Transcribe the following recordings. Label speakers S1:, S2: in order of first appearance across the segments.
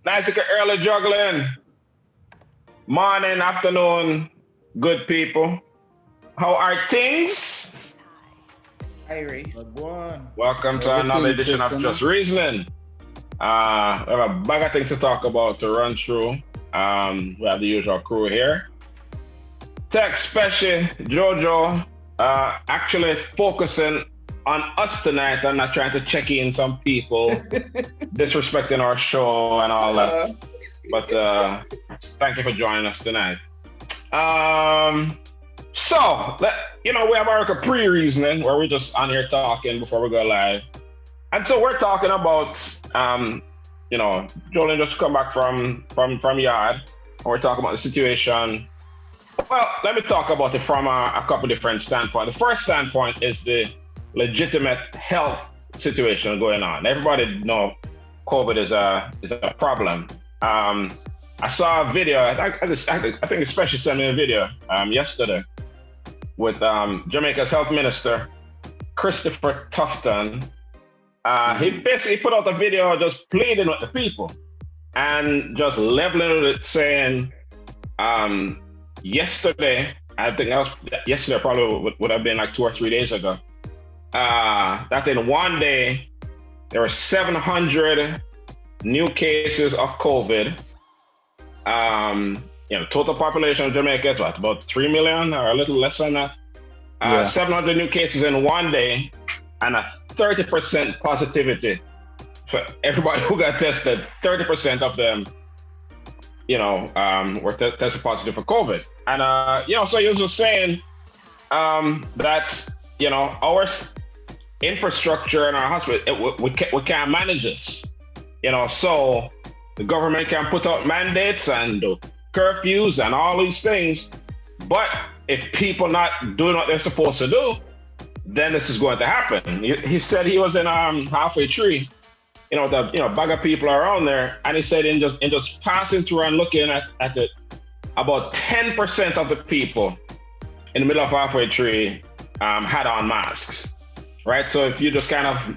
S1: Nice to get early juggling. Morning, afternoon, good people. How are things?
S2: Irie.
S1: Welcome to another
S3: Everything
S1: edition of
S3: Christian.
S1: Just Reasoning. We have a bag of things to talk about to run through. We have the usual crew here. Tech special Jojo actually focusing on us tonight and not trying to check in some people disrespecting our show and all that. But thank you for joining us tonight. We have our pre-reasoning where we're just on here talking before we go live. And so we're talking about, Jolene just come back from yard. And we're talking about the situation. Well, let me talk about it from a couple different standpoints. The first standpoint is the legitimate health situation going on. Everybody know COVID is a problem. I saw a video. I think especially sent me a video yesterday with Jamaica's health minister Christopher Tufton. He basically put out a video just pleading with the people and just leveling with it, saying, yesterday, I think that was yesterday, probably would have been like 2 or 3 days ago, that in one day there were 700 new cases of COVID. Total population of Jamaica is what, about 3 million or a little less than that. 700 new cases in one day and a 30% positivity for everybody who got tested. 30% of them, were tested positive for COVID. And, so he was just saying that, our infrastructure in our hospital, we can't manage this, so the government can put out mandates and do curfews and all these things. But if people not doing what they're supposed to do, then this is going to happen. He said he was in halfway tree, bag of people around there, and he said in just passing through and looking at it, about 10% of the people in the middle of halfway tree had on masks, right? So if you just kind of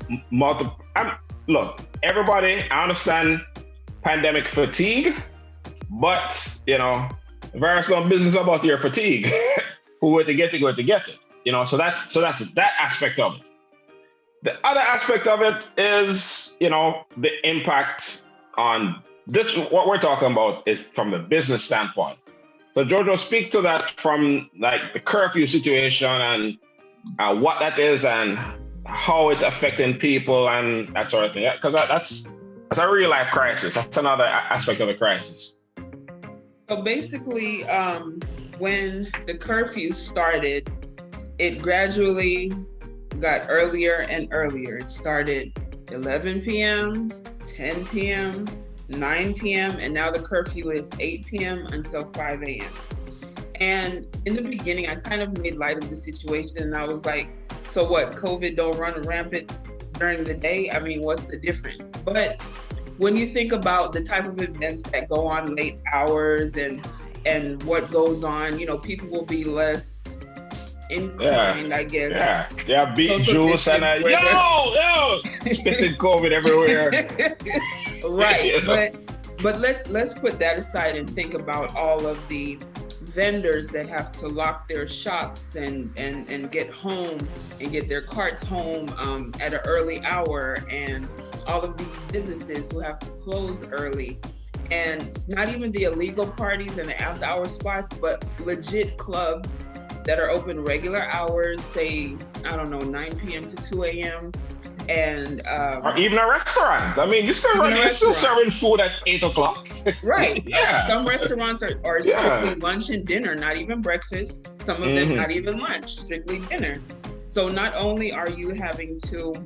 S1: look, everybody, I understand pandemic fatigue, but the virus no business about your fatigue. Who were to get it, going to get it. So that's that aspect of it. The other aspect of it is, the impact on this. What we're talking about is from the business standpoint. So Jojo, speak to that from like the curfew situation and what that is and how it's affecting people and that sort of thing. Because that's a real life crisis. That's another aspect of the crisis.
S2: So basically, when the curfew started, it gradually got earlier and earlier. It started 11 p.m., 10 p.m., 9 p.m., and now the curfew is 8 p.m. until 5 a.m. And in the beginning, I kind of made light of the situation, and I was like, so what, COVID don't run rampant during the day? I mean, what's the difference? But when you think about the type of events that go on late hours and what goes on, people will be less inclined, I guess.
S1: Yeah, beet juice and spitting COVID everywhere.
S2: Right, but let's put that aside and think about all of the vendors that have to lock their shops and get home and get their carts home at an early hour, and all of these businesses who have to close early, and not even the illegal parties and the after hour spots, but legit clubs that are open regular hours, say, 9 p.m. to 2 a.m. And
S1: or even a restaurant. I mean, you're still serving food at 8 o'clock.
S2: Right.
S1: Yeah.
S2: Some restaurants are strictly lunch and dinner, not even breakfast. Some of them not even lunch, strictly dinner. So not only are you having to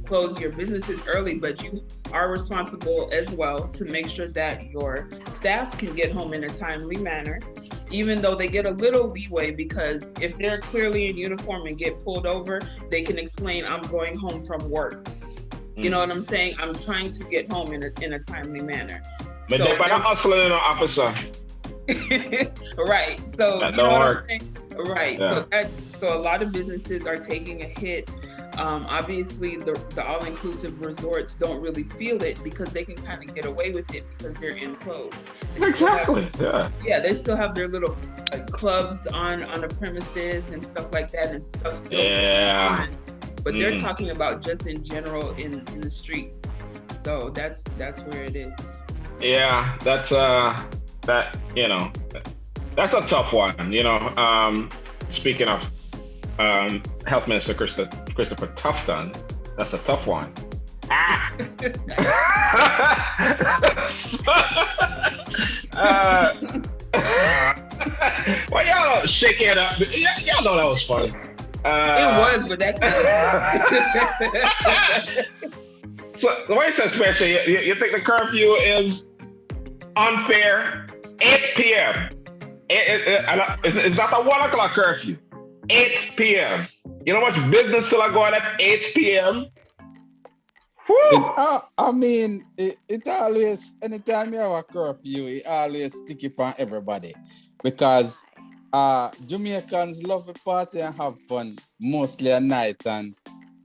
S2: close your businesses early, but you are responsible as well to make sure that your staff can get home in a timely manner, even though they get a little leeway, because if they're clearly in uniform and get pulled over, they can explain, I'm going home from work. You know what I'm saying? I'm trying to get home in a timely manner.
S1: But they're not hustling an officer.
S2: Right. So
S1: that don't work.
S2: Right. Yeah. So a lot of businesses are taking a hit. Obviously, the all-inclusive resorts don't really feel it because they can kind of get away with it because they're enclosed.
S1: Exactly. Yeah.
S2: Yeah, they still have their little clubs on the premises and stuff like that, and stuff still going on. But they're talking about just in general in the streets. So that's where it is.
S1: Yeah, that's that that's a tough one. Speaking of Health Minister Christopher Tufton, that's a tough one. Well, y'all shake it up. Y'all know that was funny.
S2: It was, but that
S1: So the way it says special, you think the curfew is unfair? 8 p.m. It's not a 1 o'clock curfew. 8 p.m. You know how much business still are going at 8 p.m.?
S3: I mean, it always, anytime you have a curfew, it always sticky upon everybody. Because Jamaicans love to party and have fun, mostly at night and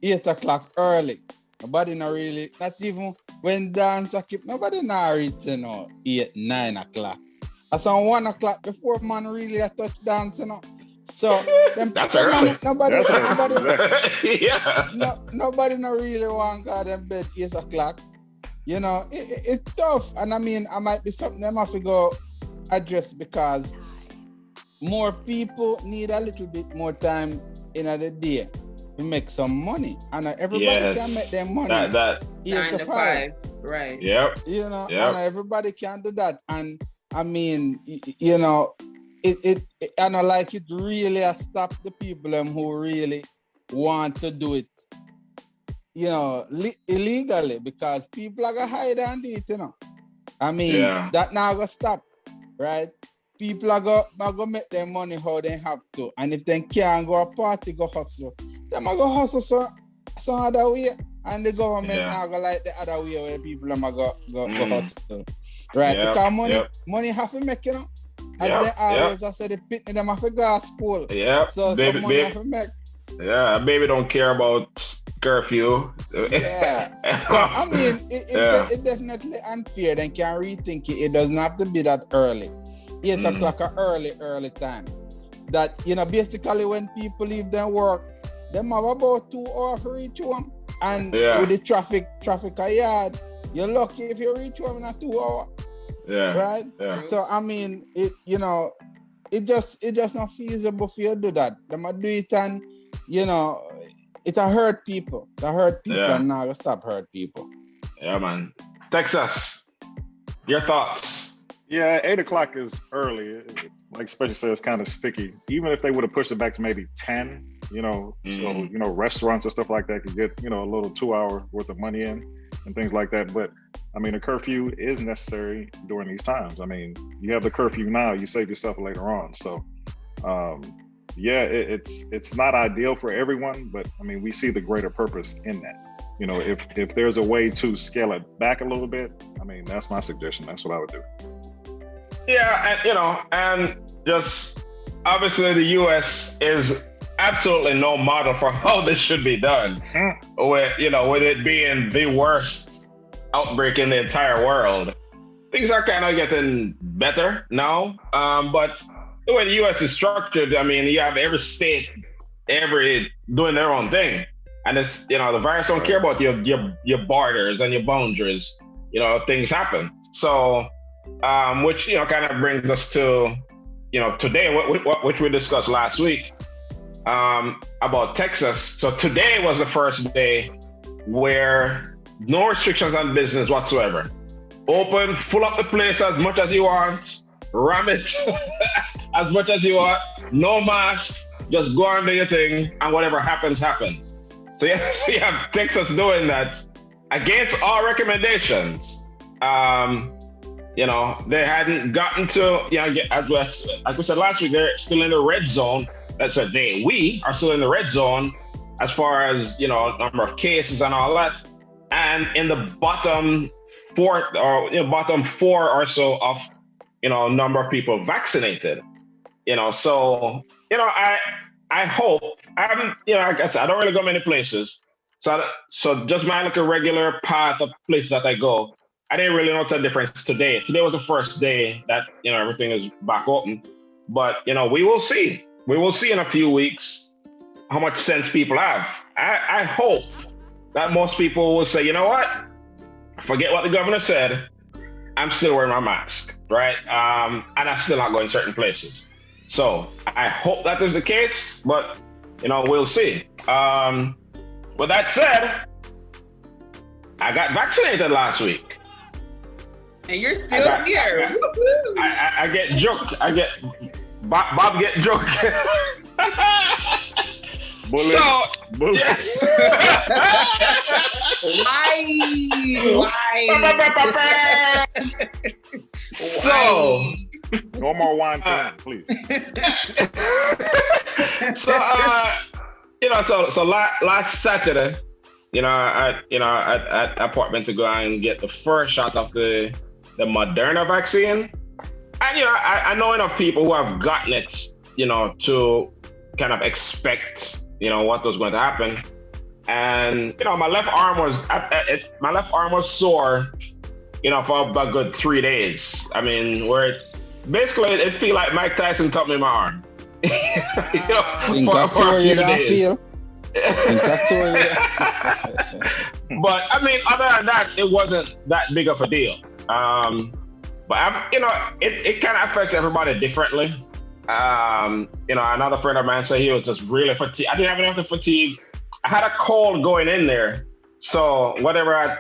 S3: 8 o'clock early. Nobody not really, not even when dance a keep, nobody not reach 8, 9 o'clock. That's on 1 o'clock before man really a touch dance, So them
S1: that's early.
S3: Nobody
S1: yeah.
S3: Nobody not really want to go to them bed 8 o'clock. It's tough. And I mean, I might be something them have to go address because more people need a little bit more time in the day to make some money. And everybody can make their money.
S1: That
S2: 8 to 5. Right.
S1: Yep.
S3: And everybody can do that. And I mean, it I know like it really has stopped the people who really want to do it, illegally because people are gonna hide and do it, I mean, that now gonna stop, right? People are gonna make their money how they have to, and if they can't go a party, go hustle. They might go hustle some other way, and the government now go like the other way where people are go hustle, right? Because money have to make, As they always I say, the pitney them have to go to school.
S1: Yeah.
S3: So some money have to make.
S1: Yeah, baby don't care about curfew.
S3: Yeah. So I mean, it definitely unfair. They can rethink it. It doesn't have to be that early. 8 o'clock a early time. That basically when people leave their work, they have about 2 hours to reach home. And with the traffic a yard, you're lucky if you reach home in a 2 hours.
S1: Yeah.
S3: Right? Yeah. So I mean, it just not feasible for you to do that. They might do it and it hurt people. It hurt people and now stop hurt people.
S1: Yeah, man. Texas, your thoughts?
S4: Yeah, 8 o'clock is early. Like Special said, it's kind of sticky. Even if they would have pushed it back to maybe 10, so restaurants and stuff like that could get, a little 2 hour worth of money in and things like that. But I mean, a curfew is necessary during these times. I mean, you have the curfew now, you save yourself later on. So, it's not ideal for everyone, but I mean, we see the greater purpose in that. If there's a way to scale it back a little bit, I mean, that's my suggestion. That's what I would do.
S1: Yeah, and just obviously the U.S. is absolutely no model for how this should be done. With it being the worst outbreak in the entire world, things are kind of getting better now. But the way the U.S. is structured, I mean, you have every state, doing their own thing, and it's the virus don't care about your borders and your boundaries. Things happen. So, which kind of brings us to today, which we discussed last week about Texas. So today was the first day where no restrictions on business whatsoever. Open, fill up the place as much as you want, ram it as much as you want, no mask, just go and do your thing, and whatever happens, happens. So you have Texas doing that against all recommendations. They hadn't gotten to, like we said last week, they're still in the red zone. That's a day. We are still in the red zone as far as, number of cases and all that. And in the bottom 4 or so of, number of people vaccinated. So, I hope like I said, I don't really go many places. So just my like a regular path of places that I go. I didn't really notice a difference today. Today was the first day that everything is back open. But we will see. We will see in a few weeks how much sense people have. I hope that most people will say, you know what? Forget what the governor said. I'm still wearing my mask, right? And I'm still not going certain places. So I hope that is the case, but we'll see. With that said, I got vaccinated last week.
S2: And you're still here.
S1: I get joked. Bob get joked.
S4: Bullet.
S1: Why? So
S4: no more wine, please.
S1: So last Saturday, I appointment to go and get the first shot of the Moderna vaccine, and I know enough people who have gotten it, to kind of expect what was going to happen. And my left arm was sore, for about a good 3 days. I mean, where it feel like Mike Tyson took me in my arm.
S3: Think sore you don't feel.
S1: But I mean, other than that, it wasn't that big of a deal. But it kind of affects everybody differently. Another friend of mine said he was just really fatigued. I didn't have enough fatigue. I had a cold going in there, so whatever. I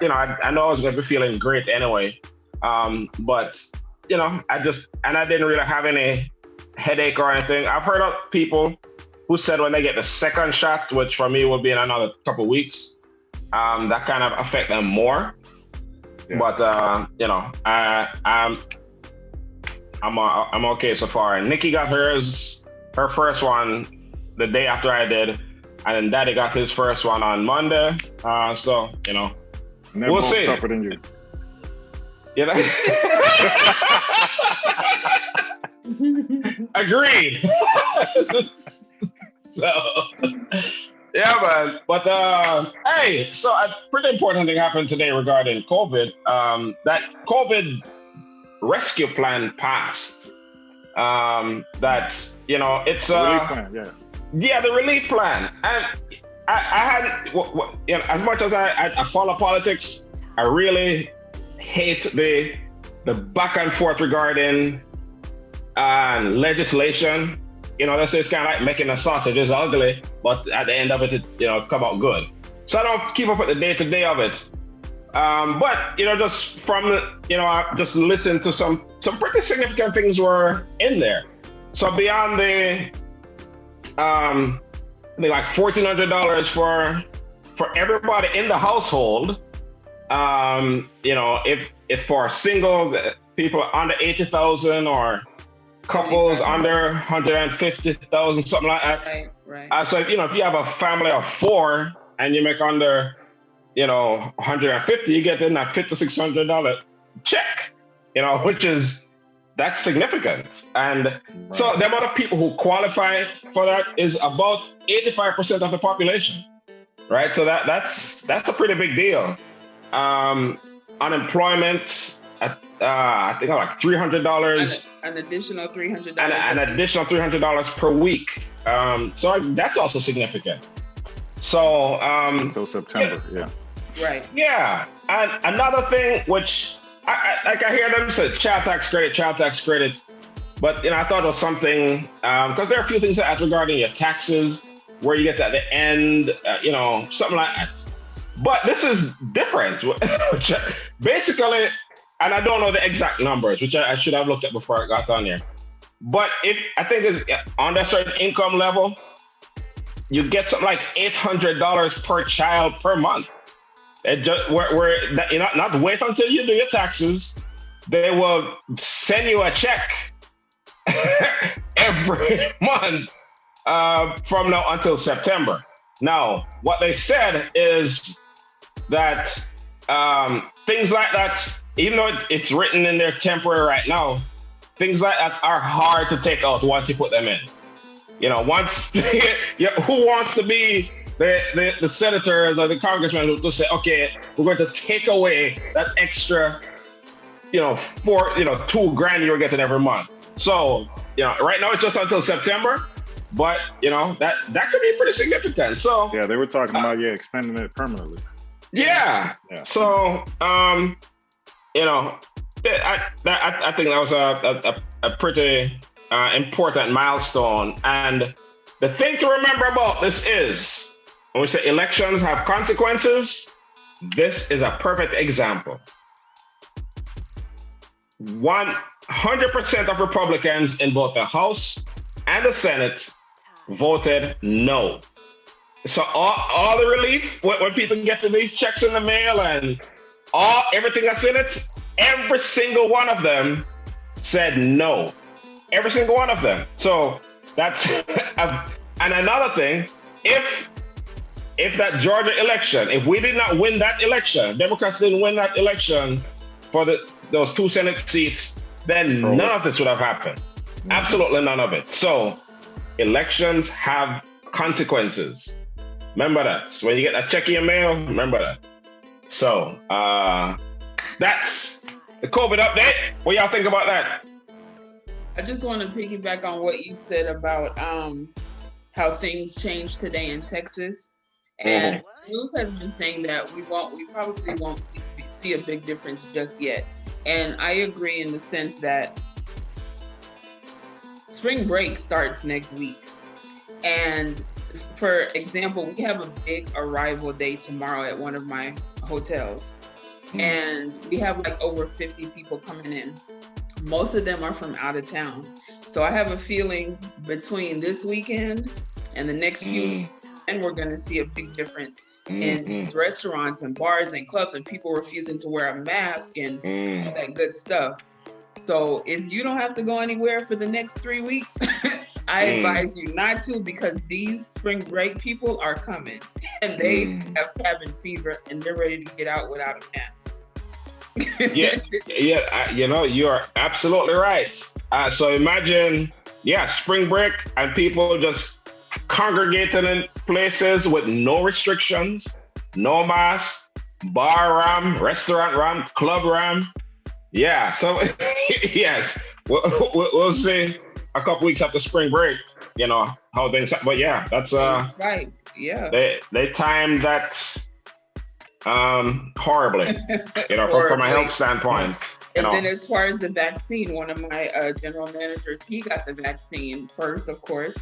S1: know I was going to be feeling great anyway. But I didn't really have any headache or anything. I've heard of people who said when they get the second shot, which for me will be in another couple of weeks, that kind of affect them more. Yeah. But I'm okay so far. And Nikki got her first one the day after I did, and then Daddy got his first one on Monday. So we'll see.
S4: Tougher than you.
S1: Agreed. So yeah, man. But hey, so a pretty important thing happened today regarding COVID. That COVID rescue plan passed. That it's
S4: relief plan,
S1: the relief plan. And I had as much as I follow politics, I really hate the back and forth regarding legislation. They say it's kind of like making a sausage. It's ugly, but at the end of it, come out good. So I don't keep up with the day-to-day of it. But just from I just listened to some pretty significant things were in there. So beyond the like $1,400 for everybody in the household, if for single people under 80,000 or couples under 150,000, something like that. Right. So if you have a family of 4 and you make under 150, you get in that $5,600 check, that's significant. And so the amount of people who qualify for that is about 85% of the population, right? So that's a pretty big deal. Unemployment, I think like $300.
S2: An additional $300.
S1: An additional $300 per week. So that's also significant. So
S4: until September, yeah.
S2: Right.
S1: Yeah. And another thing which I hear them say child tax credit, but I thought it was something because there are a few things that regarding your taxes where you get at the end, something like that. But this is different. Basically, and I don't know the exact numbers, which I should have looked at before I got on here. But I think it's on a certain income level, you get something like $800 per child per month. It just not wait until you do your taxes. They will send you a check every month from now until September. Now, what they said is that things like that, even though it's written in there temporary right now, things like that are hard to take out once you put them in. once who wants to be the senators or the congressmen who just say, okay, we're going to take away that extra, $2,000 you're getting every month. So, right now it's just until September, but that could be pretty significant. So
S4: yeah, they were talking about extending it permanently.
S1: Yeah. So I think that was a pretty important milestone. And the thing to remember about this is, when we say elections have consequences, this is a perfect example. 100% of Republicans in both the House and the Senate voted no. So all the relief, when people get to these checks in the mail and everything that's in it, every single one of them said no. Every single one of them. So that's and another thing, if that Georgia election, if we did not win that election, Democrats didn't win that election for those 2 Senate seats, then none of this would have happened. Absolutely none of it. So elections have consequences. Remember that. So when you get a check in your mail, remember that. So that's the COVID update. What y'all think about that?
S2: I just want to piggyback on what you said about how things changed today in Texas. And news has been saying that we probably won't see a big difference just yet. And I agree in the sense that spring break starts next week. And for example, we have a big arrival day tomorrow at one of my hotels. And we have like over 50 people coming in. Most of them are from out of town. So I have a feeling between this weekend and the next few weeks, and we're going to see a big difference in these restaurants and bars and clubs and people refusing to wear a mask and all that good stuff. So if you don't have to go anywhere for the next 3 weeks, I advise you not to, because these spring break people are coming and they have cabin fever and they're ready to get out without a mask.
S1: You are absolutely right. So imagine, spring break and people just congregating in places with no restrictions, no mask, bar ram, restaurant ram, club ram. Yeah, so yes, we'll see a couple weeks after spring break, how things. But that's
S2: right. Yeah,
S1: they timed that horribly, from a health standpoint.
S2: And then as far as the vaccine, one of my general managers, he got the vaccine first, of course,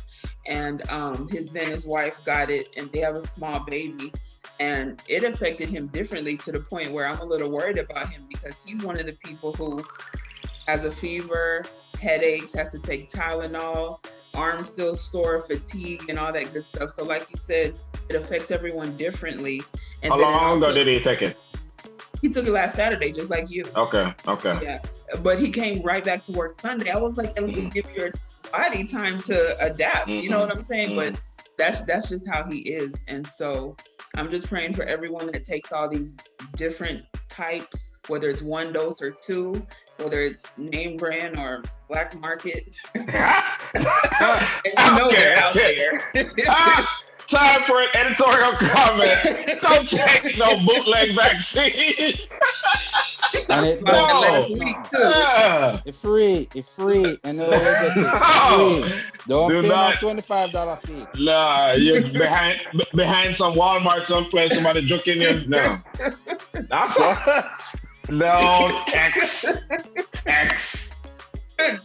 S2: and his wife got it, and they have a small baby. And it affected him differently to the point where I'm a little worried about him, because he's one of the people who has a fever, headaches, has to take Tylenol, arms still sore, fatigue, and all that good stuff. So like you said, it affects everyone differently. And
S1: how long ago did he take it?
S2: He took it last Saturday, just like you.
S1: Okay.
S2: Yeah, but he came right back to work Sunday. I was like, at least give your body time to adapt. You know what I'm saying? But that's just how he is. And so I'm just praying for everyone that takes all these different types, whether it's 1 dose or 2, whether it's name brand or black market. And they're out there.
S1: Time for an editorial comment. Don't take no bootleg vaccine.
S3: And it
S2: last week too.
S3: It's free. And no, it's free. Don't pay no $25 fee.
S1: Nah, you're behind some Walmart someplace, somebody joking you. No. That's all. No, X.
S2: Take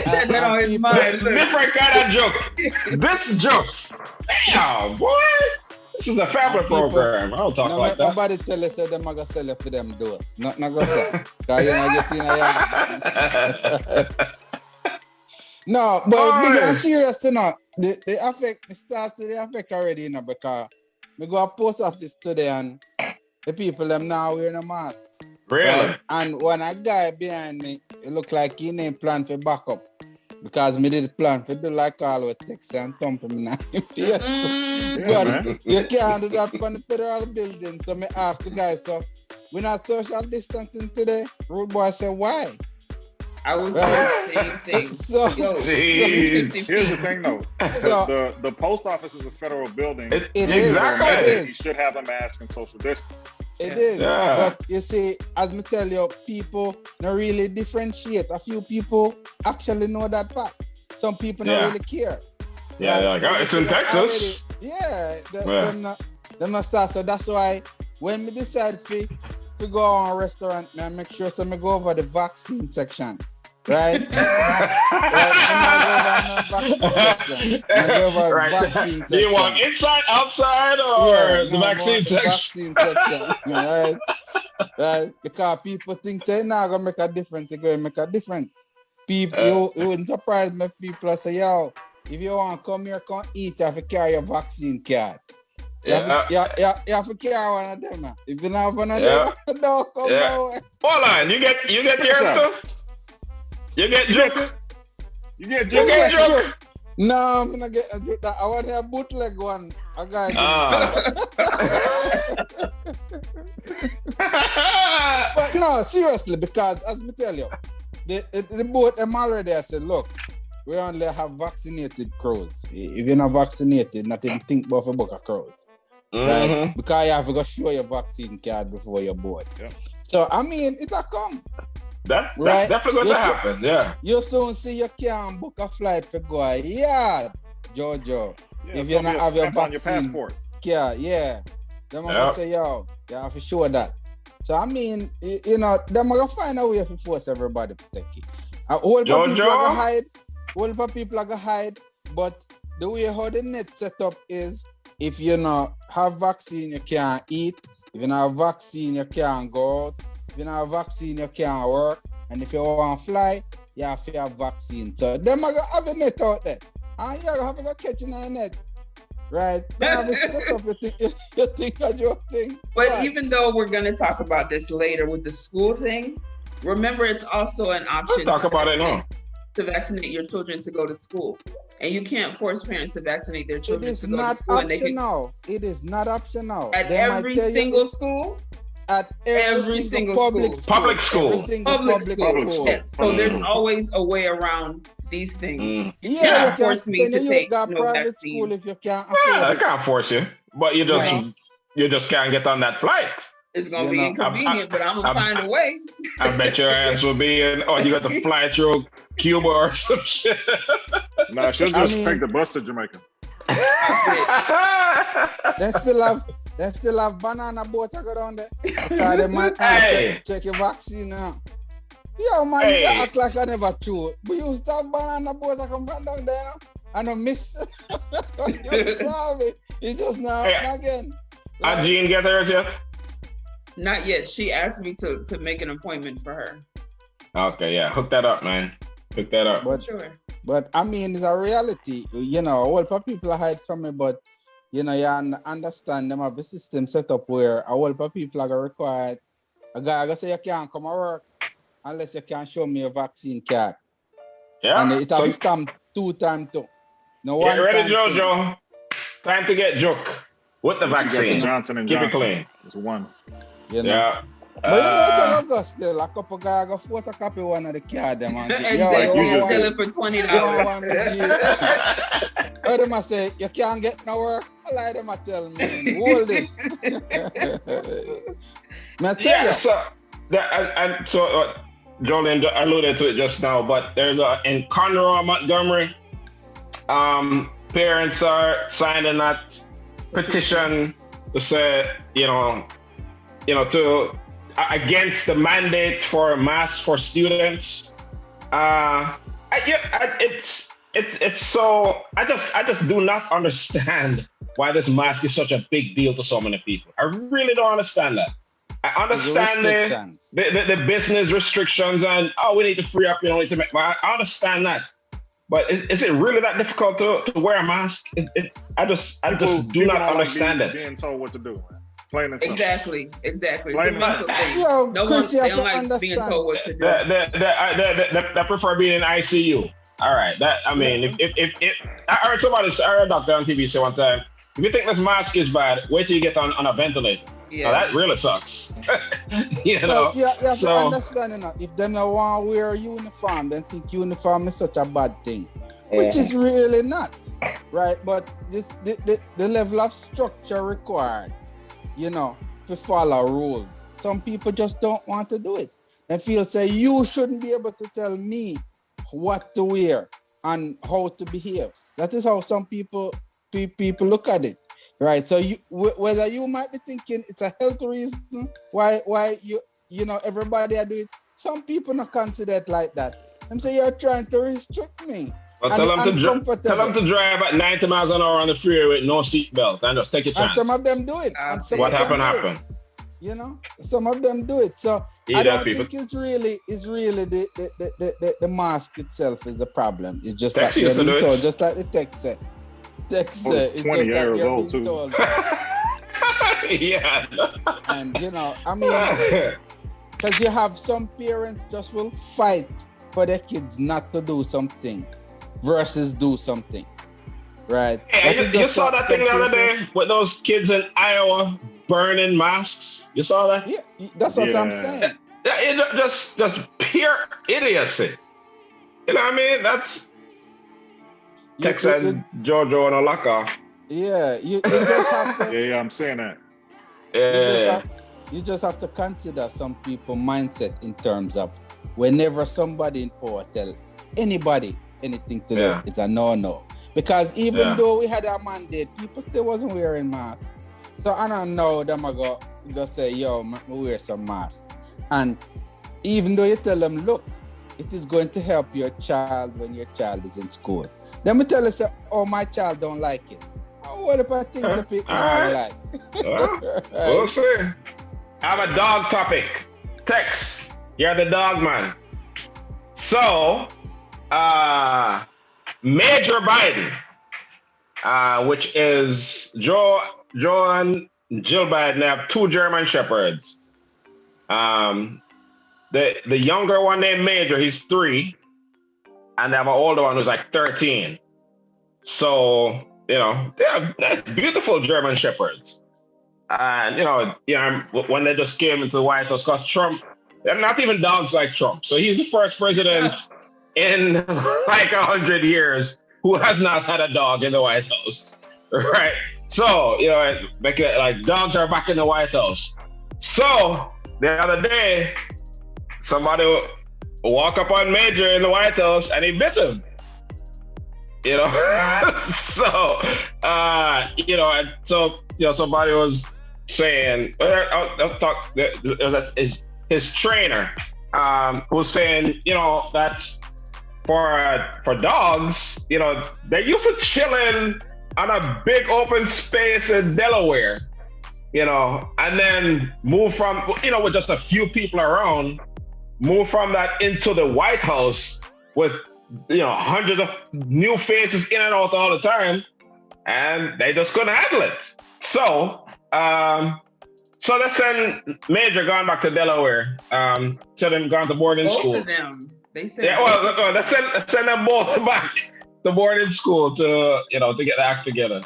S2: that down his mind.
S1: Different kind of joke. This joke. Damn, boy. This is a family program. I don't talk like that.
S3: Nobody tell us that they're going to sell it for them doors. Not going to sell. Because you're not getting No, but big and serious, they affect already, because we go to post office today and the people them now wearing a mask.
S1: Really?
S3: And when a guy behind me, it look like he didn't plan for backup. Because me did plan for do like all with text and thump him now. But you can't do that on the federal building. So me ask the guy, so we're not social distancing today? Rude boy said, why?
S2: I was doing the same thing.
S4: Here's the thing though. The post office is a federal building.
S3: It is.
S4: You should have a mask and social distance.
S3: It is. But you see, as me tell you, people don't really differentiate. A few people actually know that fact. Some people don't really care.
S1: Yeah, right? Like, it's in Texas.
S3: Them not start. So that's why when we decide to go on a restaurant, I make sure so me go over the vaccine section. Right?
S1: Vaccine section. Do you want inside, outside, or the vaccine section?
S3: Right? Right? Because people think say now gonna make a difference, it's gonna make a difference. People, you wouldn't surprise me if people say, yo, if you want to come here, come eat, you have to carry your vaccine card. You have to carry one of them. If you don't have one of them, don't come over.
S1: Hold on, you get your stuff? You get joke? You get joke?
S3: No, I'm gonna get a joke. I want a bootleg one. A guy. But no, seriously, because as me tell you, the boat them already I said, look, we only have vaccinated crows. If you're not vaccinated, not even think about a book of crows. Right? Because you have to go show your vaccine card before you're board. Yeah. So I mean, it'll come.
S1: That's definitely going to happen, yeah.
S3: You soon see you can book a flight for go ahead, Jojo. If you don't have your vaccine, on your passport. Yeah. They're going to say, yo, you have to show that. So I mean, you know, they're going to find a way to force everybody to take it. A whole lot of people are going to hide, but the way how the net set up is, if you not have vaccine, you can't eat. If you don't have vaccine, you can't go out. If you don't have vaccine, you can't work. And if you want to fly, you have to have vaccine. So them are going to have a net out there. And you have to go catch in a net. Right? They have a set up, you think a joke thing.
S2: But even though we're going to talk about this later with the school thing, remember it's also an option.
S1: Let's talk about it now.
S2: To vaccinate your children to go to school. And you can't force parents to vaccinate their children
S3: to go to school. It is not optional.
S2: At every single school?
S3: At every single public school.
S2: Yes. So there's always a way around these things.
S3: You can't force me to take no private school if you can't afford it.
S1: I can't force you, but you just can't get on that flight.
S2: It's gonna be inconvenient, but I'm gonna find a way.
S1: I bet your ass will be in. Oh, you got to fly through Cuba or some shit.
S4: Nah, she'll just take the bus to Jamaica.
S3: They still have banana boat to go down there. Because they might check your vaccine now. Yo, man, you act like I never chew. But you used to have banana boat that come down there now. I don't miss it. Sorry. It's just now again.
S1: Has Jean get hers yet?
S2: Not yet. She asked me to make an appointment for her.
S1: Okay, yeah. Hook that up, man. Hook that up.
S3: But I mean, it's a reality. You know, a lot of people hide from it, but you know, you understand them have a system set up where a lot of people are required. A guy gonna say you can't come to work unless you can show me a vaccine card.
S1: Yeah.
S3: And it has to stamp 2 times too. No one.
S1: Get ready, Jojo. Time to get joke with the vaccine.
S4: Johnson and
S1: Keep
S4: Johnson.
S1: It clean.
S4: It's one.
S3: You know?
S1: Yeah.
S3: But you know, it's go still. A couple guys go photocopy one of the card them and
S2: exactly. You sell it for $20.
S3: Oh, them I say you can't get no work. I like them I tell me. Hold this.
S1: Jolene alluded to it just now, but there's in Conroe, Montgomery, parents are signing that petition to say, to against the mandate for masks for students. It's so I just do not understand why this mask is such a big deal to so many people. I really don't understand that. I understand the business restrictions and we need to free up, to make. I understand that, but is it really that difficult to wear a mask? I just do not understand it.
S4: Being told what to do. Plain and simple.
S2: Exactly.
S4: Plain and
S3: simple. No one
S2: don't like being told what to do.
S1: They prefer being in ICU. All right. If I heard a doctor on TV say one time, if you think this mask is bad, wait till you get on a ventilator. Now that really sucks. You know.
S3: You have to understand, you know, if them don't want to wear a uniform, then think uniform is such a bad thing, which is really not, right? But the level of structure required, you know, to follow rules. Some people just don't want to do it and feel say you shouldn't be able to tell me what to wear and how to behave. That is how some people look at it. Right, so whether you might be thinking it's a health reason why you know everybody are doing it, some people not consider it like that. And say you're trying to restrict me.
S1: Well, tell them to drive at 90 miles an hour on the freeway with no seatbelt and just take a chance.
S3: And some of them do it. And some
S1: what
S3: of them
S1: happened?
S3: You know, some of them do it. So I don't think it's really the mask itself is the problem. It's just like you're being told, just like the text said. It's
S4: 20 years old too.
S1: Yeah.
S3: And you know, I mean, because you have some parents just will fight for their kids not to do something versus do something, right?
S1: Hey, you saw that thing the other day with those kids in Iowa burning masks. You saw that?
S3: Yeah, that's what I'm saying.
S1: It just pure idiocy. You know what I mean? That's Texas, Georgia, and Alaka.
S3: Yeah, you just have to.
S4: Yeah, I'm saying that.
S1: Yeah.
S3: You just have to consider some people mindset in terms of whenever somebody in power tell anybody anything to do, it's a no. Because even though we had a mandate, people still wasn't wearing masks. So I don't know them I go say, yo, we wear some masks. And even though you tell them, look, it is going to help your child when your child is in school. Then we tell us, oh, my child don't like it. Oh, what if I think the people don't like?
S1: We'll see. I have a dog topic. Tex, you're the dog man. So, Major Biden, which is Joe and Jill Biden, they have 2 German Shepherds. The younger one named Major, he's 3, and they have an older one who's like 13. So, you know, they're beautiful German Shepherds. And, you know, when they just came into the White House, because Trump, they're not even dogs like Trump. So he's the first president in like 100 years who has not had a dog in the White House, right? So, you know, like dogs are back in the White House. So the other day, somebody walk up on Major in the White House and he bit him. You know, so somebody was saying, his trainer was saying, you know, that for dogs, you know, they're used to chilling on a big open space in Delaware, you know, and then move from, you know, with just a few people around, move from that into the White House with, you know, hundreds of new faces in and out all the time, and they just couldn't handle it. So they send Major gone back to Delaware. Send him gone to boarding school.
S2: Both of them. They said.
S1: Yeah, well, they send them both back to boarding school to get the act together.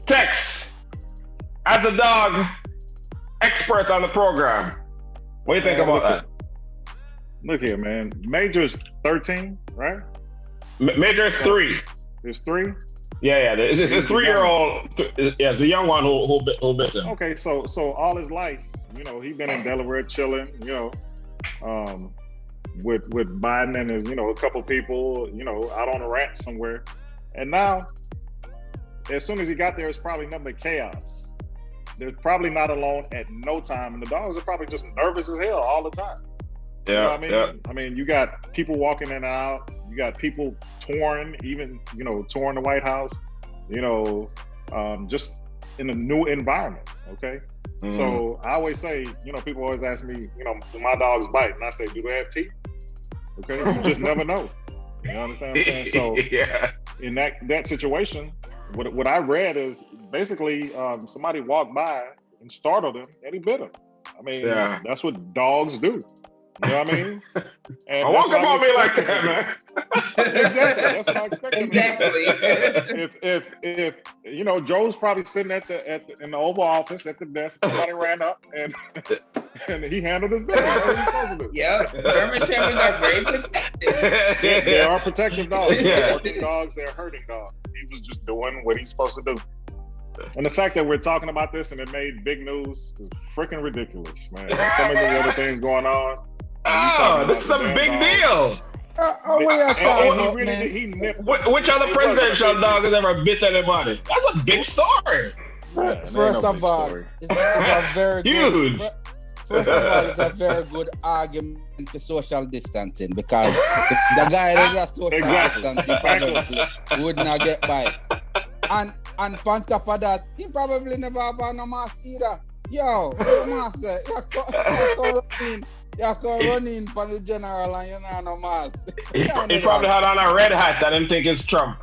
S1: Tex, as a dog expert on the program, what do you think about that?
S4: Look here, man. Major's 13, right?
S1: Major is 3.
S4: There's 3?
S1: Yeah. It's a 3-year-old. Yeah, it's the young one who bit him.
S4: Okay, so all his life, you know, he's been in Delaware chilling, you know, with Biden and his, you know, a couple people, you know, out on a ranch somewhere. And now, as soon as he got there, it's probably nothing but chaos. They're probably not alone at no time, and the dogs are probably just nervous as hell all the time.
S1: Yeah,
S4: you know what I mean?
S1: Yeah.
S4: I mean, you got people walking in and out. You got people touring the White House, you know, just in a new environment, okay? Mm-hmm. So I always say, you know, people always ask me, you know, do my dogs bite? And I say, do they have teeth? Okay, you just never know. You understand what I'm saying? So
S1: yeah.
S4: In that situation, what I read is basically somebody walked by and startled him and he bit him. I mean, that's what dogs do. You know what I mean? And
S1: I won't come on me like that, man.
S4: Exactly. That's what I expect.
S2: Exactly.
S4: If you know, Joe's probably sitting in the Oval Office at the desk. Somebody ran up and he handled his business. That's what he's supposed to do.
S2: Yep. German Shepherds are very protective.
S4: They are protective dogs. They're working dogs. They're hurting dogs. He was just doing what he's supposed to do. And the fact that we're talking about this and it made big news is freaking ridiculous, man. There's so many other things going on.
S1: Oh, this is a big deal. Which other presidential dog has ever bit anybody? That's a big story.
S3: First of all, it's a very
S1: huge.
S3: First of all, it's a very good argument to social distancing because the guy that does social distancing probably would not get by. And on top of that, he probably never have no mask either. Yo, master, you can run in for the general and you know no mask.
S1: He probably had on a red hat and didn't think it's Trump.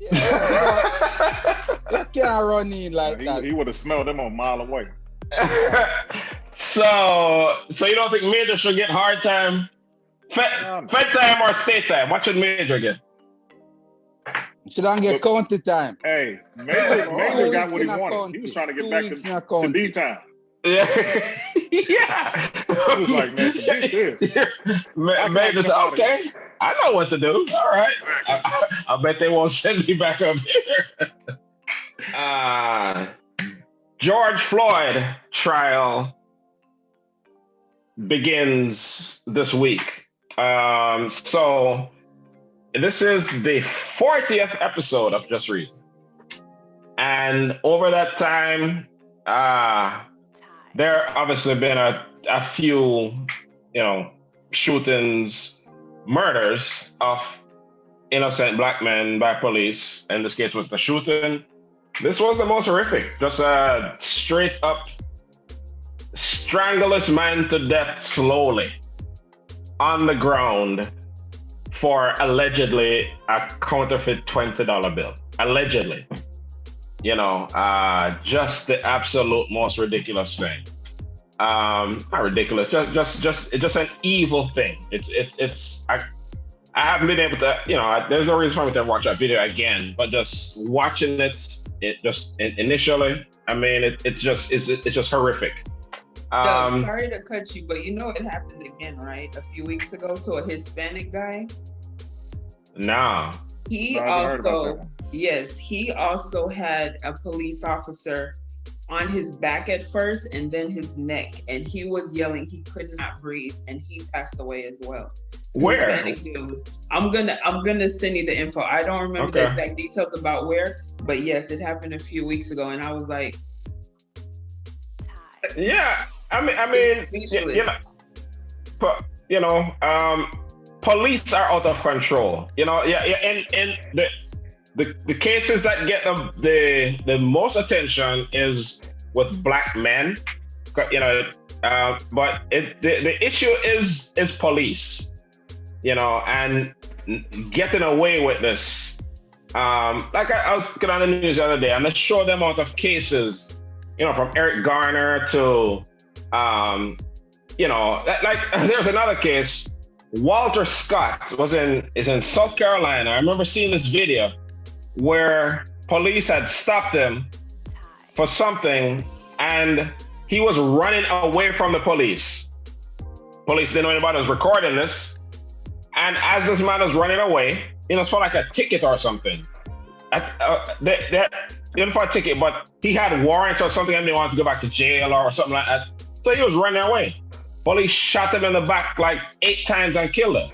S3: Yeah, so you can't run in like that.
S4: He would have smelled them a mile away.
S1: So you don't think Major should get hard time? Fed time or state time? What should Major get?
S3: Should I get county time?
S4: Hey, Major got what he wanted. He was trying to get back to D time.
S1: Yeah.
S4: Yeah. He was like, man, this.
S1: Major said, okay, I know what to do. All right. I bet they won't send me back up here. George Floyd trial begins this week. So this is the 40th episode of Just Reason. And over that time, there obviously been a few, shootings, murders of innocent black men by police. In this case was the shooting. This was the most horrific. Just a straight up strangle this man to death slowly on the ground for allegedly a counterfeit $20 bill. Allegedly. Just the absolute most ridiculous thing. Not ridiculous, just it's just an evil thing. I haven't been able to, there's no reason for me to watch that video again, but just watching initially, I mean, it's just horrific.
S2: Sorry to cut you, but it happened again, right? A few weeks ago to a Hispanic guy.
S1: No.
S2: He also had a police officer on his back at first and then his neck, and he was yelling he could not breathe, and he passed away as well.
S1: Where?
S2: Hispanic dude. I'm gonna send you the info. I don't remember the exact details about where, but yes, it happened a few weeks ago, and I was like,
S1: yeah. I mean, police are out of control. And the cases that get the most attention is with black men. But the issue is police. And getting away with this. Like I was looking on the news the other day, and they show the amount of cases, from Eric Garner to, there's another case. Walter Scott is in South Carolina. I remember seeing this video where police had stopped him for something, and he was running away from the police. Police didn't know anybody was recording this. And as this man was running away, it's for like a ticket or something. They didn't for a ticket, but he had warrants or something and they wanted to go back to jail or something like that. So he was running away. Police shot him in the back like 8 times and killed him.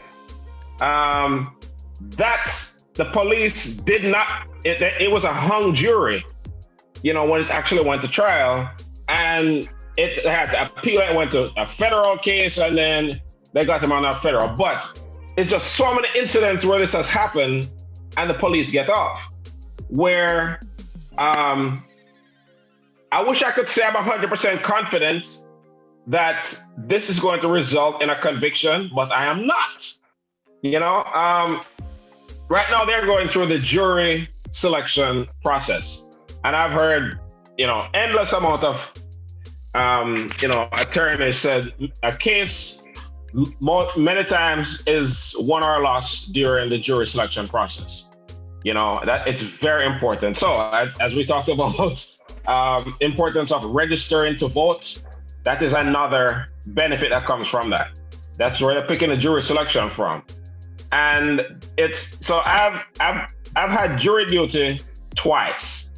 S1: The police did not, it was a hung jury, when it actually went to trial, and it had to appeal. It went to a federal case, and then they got him on a federal. But it's just so many incidents where this has happened and the police get off. Where I wish I could say I'm 100% confident that this is going to result in a conviction, but I am not. Right now they're going through the jury selection process, and I've heard, endless amount of, attorneys said a case many times is won or lost during the jury selection process. That it's very important. So as we talked about, importance of registering to vote, that is another benefit that comes from that. That's where they're picking the jury selection from. And I've had jury duty twice,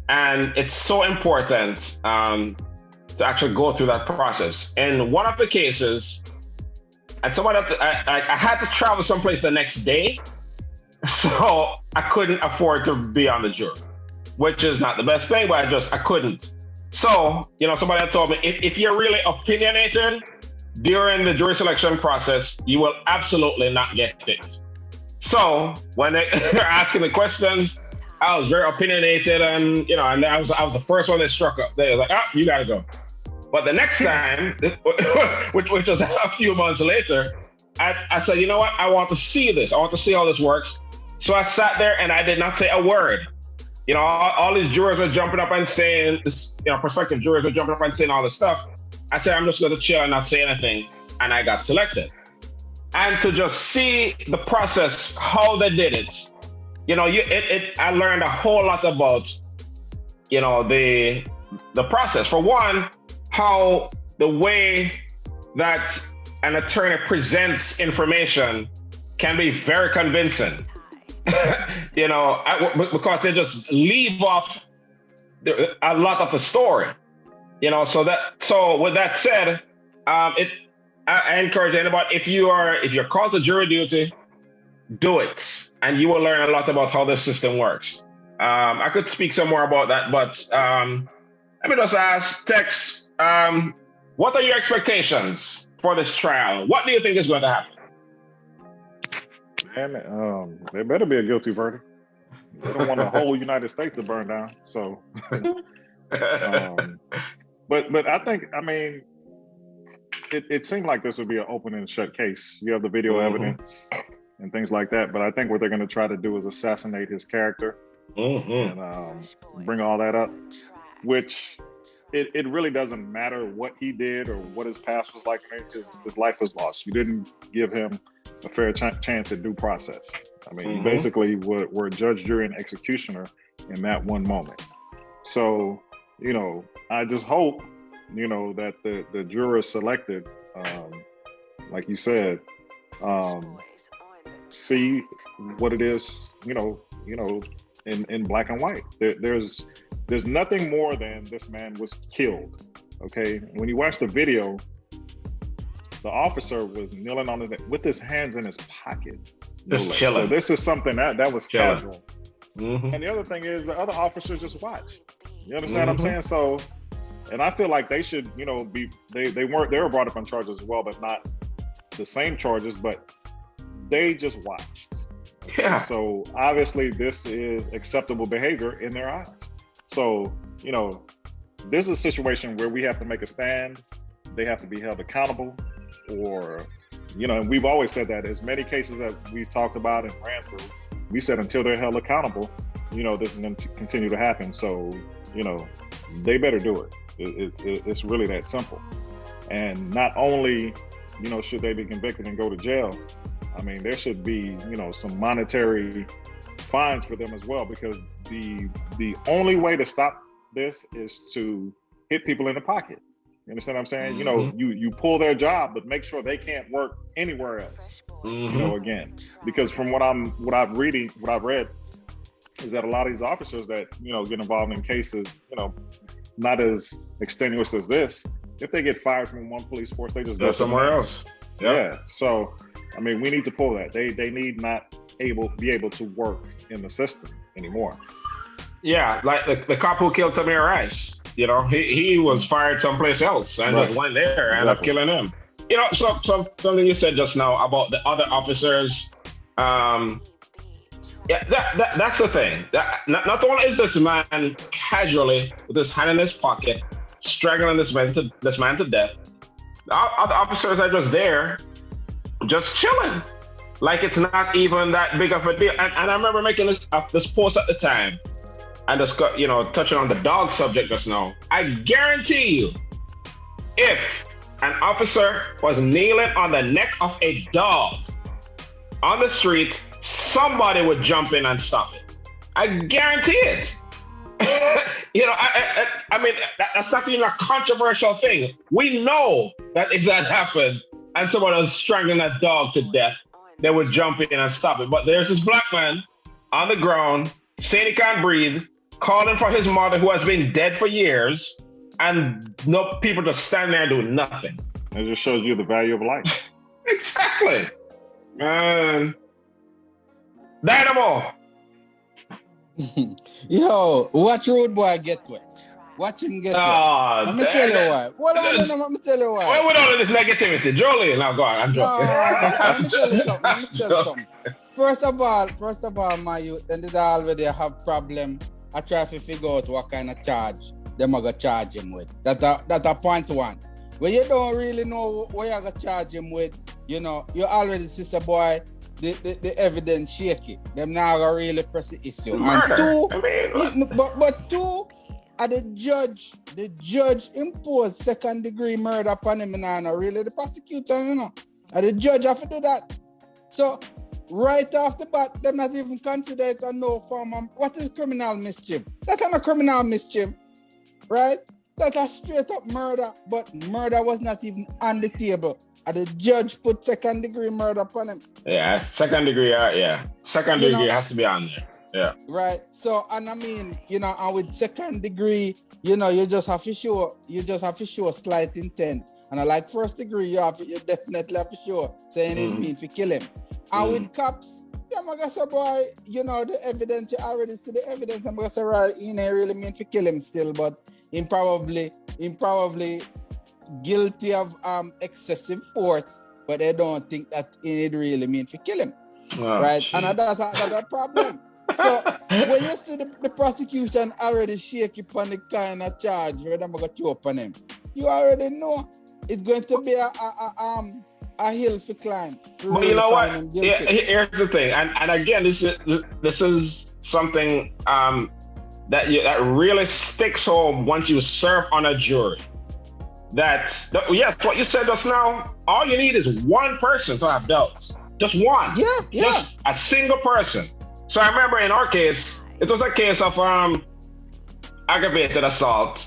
S1: and it's so important to actually go through that process. In one of the cases, and I had to travel someplace the next day, so I couldn't afford to be on the jury, which is not the best thing, but I couldn't. So, somebody had told me, if you're really opinionated during the jury selection process, you will absolutely not get picked. So when they're asking the questions, I was very opinionated, and and I was the first one that struck up. They were like, you gotta go. But the next time, which was a few months later, I said, you know what? I want to see this. I want to see how this works. So I sat there and I did not say a word. All these jurors were jumping up and saying, prospective jurors were jumping up and saying all this stuff. I said, I'm just going to chill and not say anything. And I got selected. And to just see the process, how they did it, I learned a whole lot about, the process. For one, how the way that an attorney presents information can be very convincing. Because they just leave off a lot of the story. So with that said, I encourage anybody, if you're called to jury duty, do it, and you will learn a lot about how the system works. I could speak some more about that, but let me just ask Tex, what are your expectations for this trial? What do you think is going to happen?
S4: And there better be a guilty verdict. They don't want the whole United States to burn down. So, but I think, it seemed like this would be an open and shut case. You have the video evidence and things like that. But I think what they're going to try to do is assassinate his character and bring all that up, which it really doesn't matter what he did or what his past was like. His life was lost. You didn't give him a fair chance at due process. You basically were judge, jury, and executioner in that one moment. So, I just hope, that the jurors selected, like you said, see what it is, in black and white. There's nothing more than this man was killed. Okay, when you watch the video, the officer was kneeling on his neck with his hands in his pocket.
S1: Just chilling.
S4: So this is something that was casual. And the other thing is the other officers just watch. You understand what I'm saying? So, and I feel like they should, they were brought up on charges as well, but not the same charges, but they just watched. Okay? Yeah. So obviously this is acceptable behavior in their eyes. So, this is a situation where we have to make a stand. They have to be held accountable, or, and we've always said that as many cases that we've talked about and ran through, we said until they're held accountable, this is going to continue to happen. So, they better do it. It's really that simple. And not only, should they be convicted and go to jail, there should be, some monetary fines for them as well, because the only way to stop this is to hit people in the pocket. You understand what I'm saying? You pull their job, but make sure they can't work anywhere else. Again, because from what I've read is that a lot of these officers that get involved in cases, not as extenuous as this, if they get fired from one police force, they just go
S1: somewhere else.
S4: Yeah. So, we need to pull that. They need not be able to work in the system anymore.
S1: Yeah, like the cop who killed Tamir Rice. He was fired someplace else and just went there and ended up killing him. Something you said just now about the other officers. That's the thing. Not only is this man casually with his hand in his pocket, strangling this man to death, the other officers are just there, just chilling. Like it's not even that big of a deal. And I remember making this post at the time, and just touching on the dog subject just now. I guarantee you, if an officer was kneeling on the neck of a dog on the street, somebody would jump in and stop it. I guarantee it. I mean, that's not even a controversial thing. We know that if that happened and someone was strangling that dog to death, they would jump in and stop it. But there's this black man on the ground saying he can't breathe, calling for his mother who has been dead for years, and no people just stand there and do nothing.
S4: It just shows you the value of life.
S1: Exactly. Man. Dynamo.
S3: Yo, watch Road Boy get wet. Watch him get wet. Let me tell you why. Let me tell you why.
S1: Why with all of this negativity? Jolie, now go on. I'm joking.
S3: Let me tell you something. First of all, my youth, then they already have problem. I try to figure out what kind of charge them are gonna charge him with. That's a point one. When you don't really know what you're gonna charge him with, you already see the boy, the evidence shaky. Them now gonna really press the issue.
S1: Murder.
S3: And two, but two, the judge imposed second degree murder upon him, and not really the prosecutor, And the judge have to do that. So right off the bat, them not even consider it a no form of what is criminal mischief. That's not a criminal mischief, right? That's a straight up murder, but murder was not even on the table. And the judge put second degree murder upon him.
S1: Yeah, second degree, yeah. Second degree has to be on there. Yeah.
S3: Right. So, and I mean, and with second degree, you just have to show slight intent. And like first degree, you definitely have to show saying it means to kill him. And with cops, I'm gonna say, boy, the evidence, you already see the evidence. I'm gonna say, right, he ain't really mean to kill him still, but he probably guilty of excessive force, but they don't think that it really mean to kill him. Oh, right? Geez. And that's a problem. So when you see the prosecution already shake upon the kind of charge where they're gonna throw upon him, you already know it's going to be a hill to climb.
S1: But you know what? Yeah, here's the thing, and again, this is something that really sticks home once you serve on a jury. Yes, what you said just now. All you need is one person to have doubts. Just one.
S3: Yeah.
S1: Just a single person. So I remember in our case, it was a case of aggravated assault.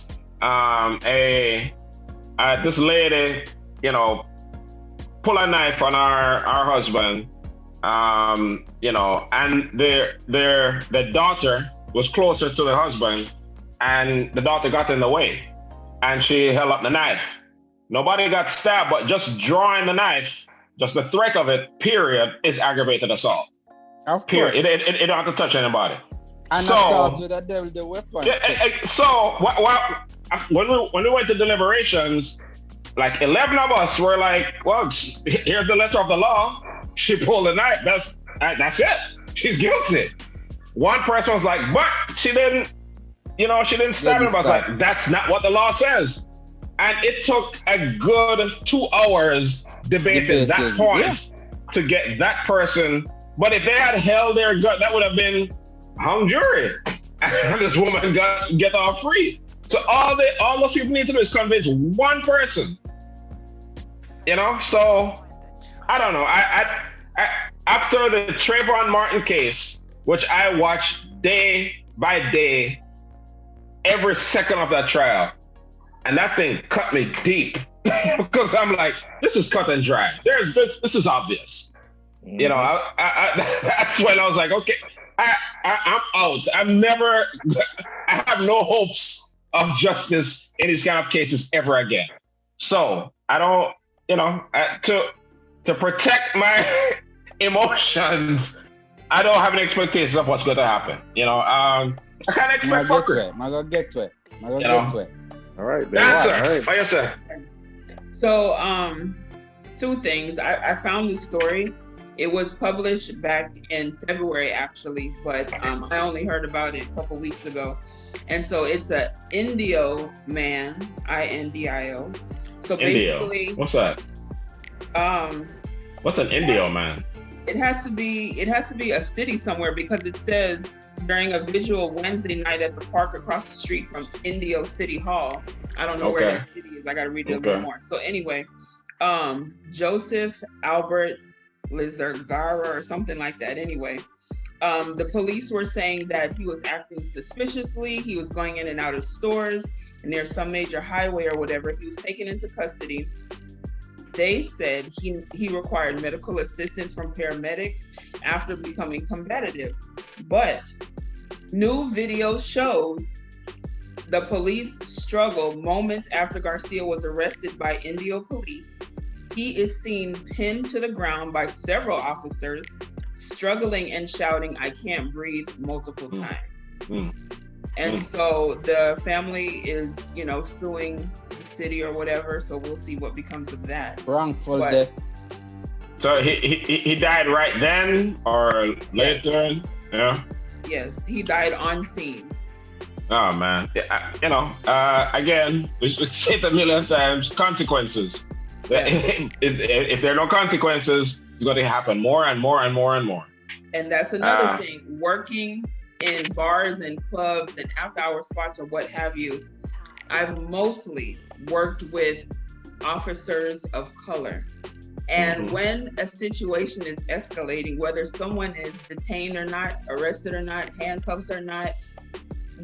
S1: This lady, pull a knife on our husband, and the daughter was closer to the husband, and the daughter got in the way, and she held up the knife. Nobody got stabbed, but just drawing the knife, just the threat of it, period, is aggravated assault.
S3: Of course.
S1: Period. It don't have to touch anybody.
S3: And assault with a deadly weapon.
S1: So when we went to deliberations, like 11 of us were like, well, here's the letter of the law. She pulled the knife. That's it. She's guilty. One person was like, but she didn't stab him. I was like, that's not what the law says. And it took a good 2 hours debating that point to get that person. But if they had held their gut, that would have been hung jury. And this woman get off free. So all those people need to do is convince one person. So I don't know. I after the Trayvon Martin case, which I watched day by day, every second of that trial, and that thing cut me deep because I'm like, this is cut and dry. This is obvious. That's when I was like, okay, I'm out. I have no hopes of justice in these kind of cases ever again. So I don't, to protect my emotions, I don't have any expectations of what's going to happen. I can't expect fuckery.
S3: I'm gonna get to it.
S4: All right.
S1: Answer.
S4: All right.
S1: Oh, yes, sir.
S2: So, two things. I found the story. It was published back in February, actually, but I only heard about it a couple weeks ago. And so it's a Indio man, Indio. So basically,
S1: what's that? What's an Indio man?
S2: It has to be a city somewhere because it says during a visual Wednesday night at the park across the street from Indio City Hall. I don't know where that city is. I got to read it a little more. So anyway, Joseph Albert Lizargara or something like that. Anyway, the police were saying that he was acting suspiciously. He was going in and out of stores near some major highway or whatever. He was taken into custody. They said he required medical assistance from paramedics after becoming combative. But new video shows the police struggle moments after Garcia was arrested by Indio police. He is seen pinned to the ground by several officers, struggling and shouting, "I can't breathe," multiple times. And so the family is, suing the city or whatever. So we'll see what becomes of that.
S3: Wrongful death.
S1: So he died right then or later? Yeah.
S2: Yes, he died on scene.
S1: Oh man, again, we say it a million times. Consequences. If there are no consequences, it's going to happen more and more and more and more.
S2: And that's another thing. Working in bars and clubs and after-hour spots or what have you, I've mostly worked with officers of color. And when a situation is escalating, whether someone is detained or not, arrested or not, handcuffs or not,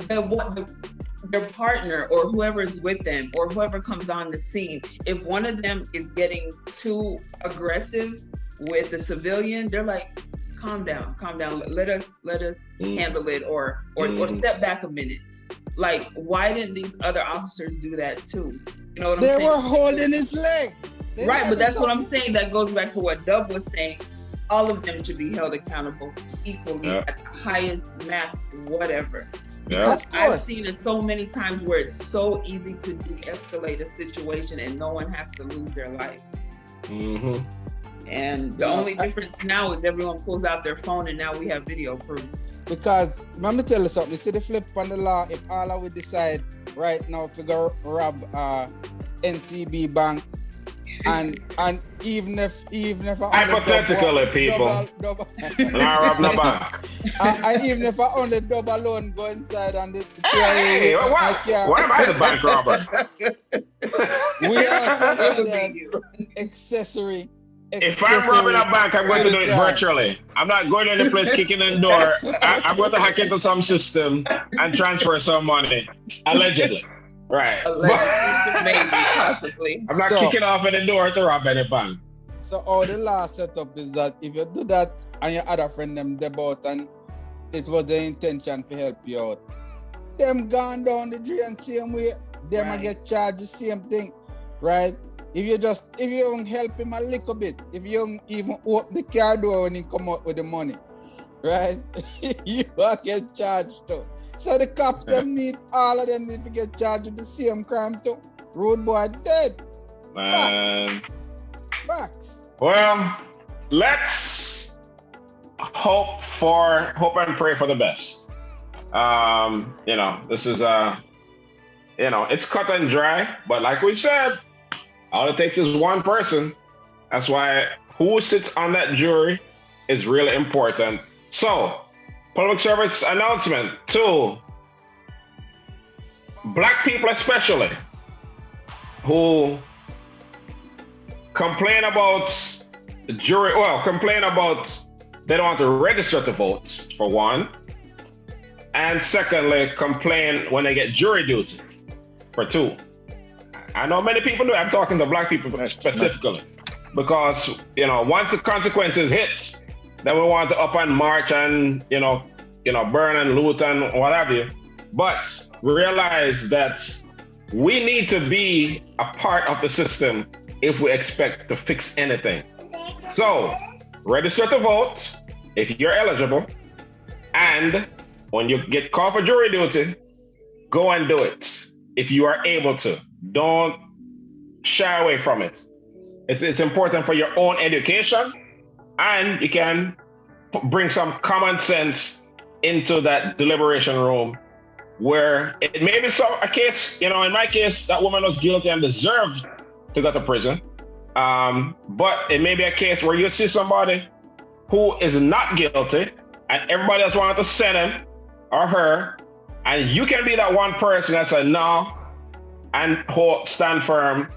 S2: their partner or whoever is with them or whoever comes on the scene, if one of them is getting too aggressive with the civilian, they're like, calm down, let us handle it or step back a minute. Like, why didn't these other officers do that too? You know what I'm saying?
S3: They were holding his leg.
S2: Right, but that's what I'm saying. That goes back to what Dub was saying. All of them should be held accountable equally at the highest, max, whatever.
S1: Yeah.
S2: I've seen it so many times where it's so easy to de-escalate a situation and no one has to lose their life. And the only difference now is everyone pulls out their phone and now we have video proof. Because,
S3: let me tell you something, you see the flip on the law, if all of we decide right now to go rob NCB Bank, and even if
S1: hypothetically people rob the bank,
S3: and even if I only double loan go inside and the
S1: hey, what am I the bank robber?
S3: We are considered accessory.
S1: If I'm robbing a bank, I'm going to do it virtually. I'm not going in the place kicking in the door. I'm going to hack into some system and transfer some money, allegedly. Right.
S2: Maybe, possibly.
S1: I'm not kicking off at the door to rob any bank.
S3: So all the last setup is that if you do that and your other friend them debut and it was the intention to help you out, them gone down the drain same way, them right. Get charged the same thing, right? If you don't help him a little bit, if you don't even open the car door when he come out with the money, right? You will get charged too. So the cops all of them need to get charged with the same crime too. Road boy dead.
S1: Man.
S3: Facts.
S1: Well, let's hope and pray for the best. This is it's cut and dry, but like we said, all it takes is one person. That's why who sits on that jury is really important. So, public service announcement to Black people especially who complain about they don't want to register to vote, for one. And secondly, complain when they get jury duty, for two. I know many people do. I'm talking to Black people specifically because, once the consequences hit, then we want to up and march and, burn and loot and what have you. But realize that we need to be a part of the system if we expect to fix anything. So, register to vote if you're eligible. And when you get called for jury duty, go and do it if you are able to. Don't shy away from it. It's important for your own education, and you can bring some common sense into that deliberation room where it may be a case, in my case, that woman was guilty and deserved to go to prison. But it may be a case where you see somebody who is not guilty and everybody else wanted to send him, and you want to make sure that he gets justice. So, or her, and you can be that one person that said no and stand firm,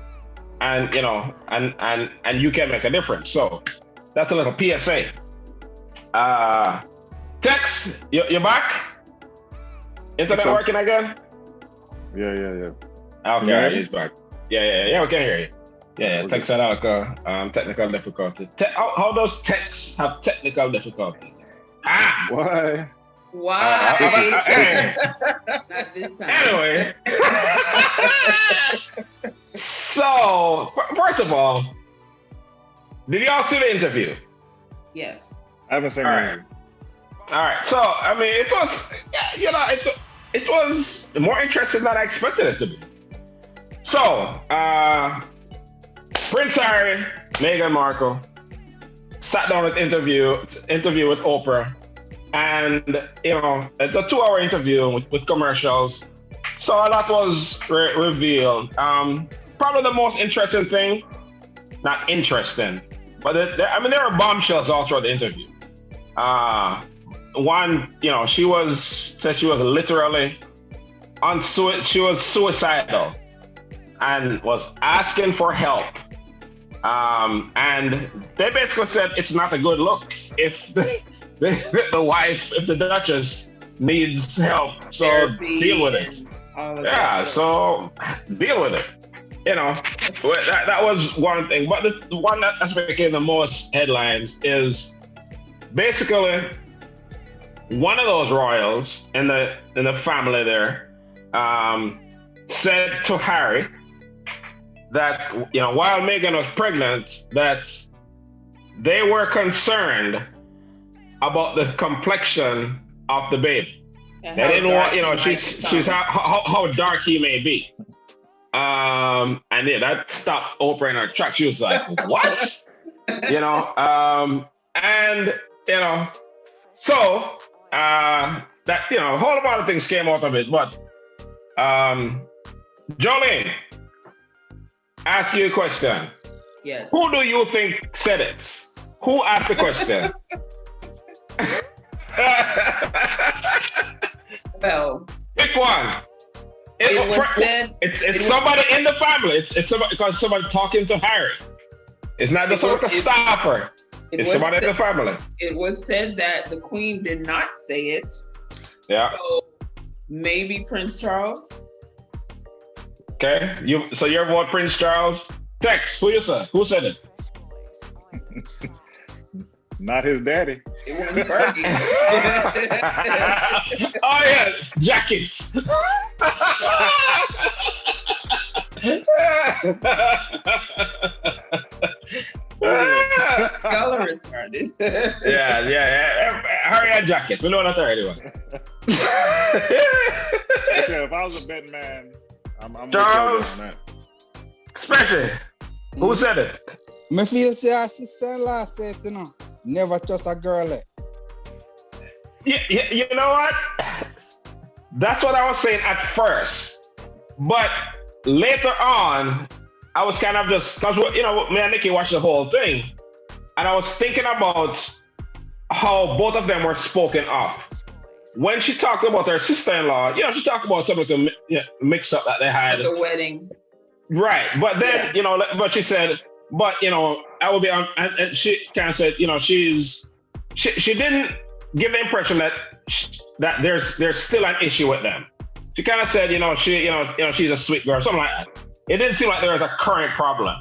S1: and you know, and you can make a difference. So that's a little PSA. Tex, you're back? Internet working again?
S4: Yeah.
S1: Okay, he's back. Yeah, we can hear you. Yeah, Tex had technical difficulty. How does Tex have technical difficulty?
S4: Why?
S2: Not this time.
S1: Anyway. So, first of all, did y'all see the interview?
S2: Yes.
S4: I haven't seen
S1: it. All right. So, I mean, it was, you know, it was more interesting than I expected it to be. So, Prince Harry, Meghan Markle sat down with interview with Oprah, and you know, it's a 2-hour interview with commercials. So a lot was revealed. Probably the most interesting thing, not interesting, but there are bombshells all throughout the interview. One, you know, she said she was literally she was suicidal and was asking for help. And they basically said it's not a good look if the wife, if the Duchess needs help. So
S2: Therapy
S1: deal with it. So deal with it. You know, that was one thing. But the one that's making the most headlines is basically one of those royals in the family there said to Harry that, you know, while Meghan was pregnant, that they were concerned about the complexion of the baby. They didn't want, you know, she's how dark he may be. And yeah, that stopped Oprah in her tracks. She was like, what? You know, and you know, so that, you know, a whole lot of things came out of it. But Jolene, ask you a question.
S2: Yes.
S1: Who do you think said it? Who asked the question?
S2: Well,
S1: pick one. It's somebody in the family. It's somebody, because somebody talking to Harry. It's not just like a staffer. It's somebody in the family.
S2: It was said that the Queen did not say it.
S1: Yeah.
S2: So maybe Prince Charles.
S1: Okay. So you're vote Prince Charles. Tex, who you say? Who said it?
S4: Not his daddy.
S2: It wasn't Fergie.
S1: Oh yeah, jackets.
S2: Y'all are retarded.
S1: yeah. Hurry up, jacket. We know that already.
S4: Okay, if I was a betting man, I'm
S1: Charles,
S4: on that.
S1: Especially, who said it?
S3: Me feel say our sister-in-law said, you know, never trust a girl.
S1: Yeah, you know what? That's what I was saying at first, but later on, I was kind of just, because, you know, me and Nikki watched the whole thing, and I was thinking about how both of them were spoken of. When she talked about her sister-in-law, you know, she talked about some of the mix-up that they had
S2: at the wedding.
S1: Right, but then, you know, but she said, but, you know, I will be on, and she kind of said, you know, she didn't give the impression that there's still an issue with them. She kind of said, you know, she's a sweet girl, something like that. It didn't seem like there was a current problem.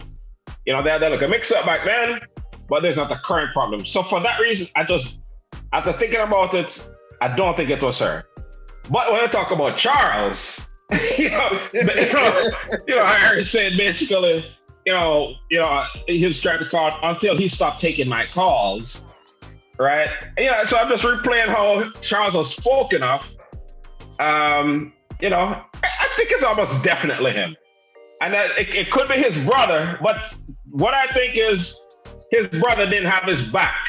S1: You know, they had like a mix-up back then, but there's not a current problem. So for that reason, after thinking about it, I don't think it was her. But when I talk about Charles, you know, Harry said basically, you know, he was trying to call until he stopped taking my calls, right? Yeah, so I'm just replaying how Charles was spoken of. You know, I think it's almost definitely him, and that it could be his brother. But what I think is his brother didn't have his back,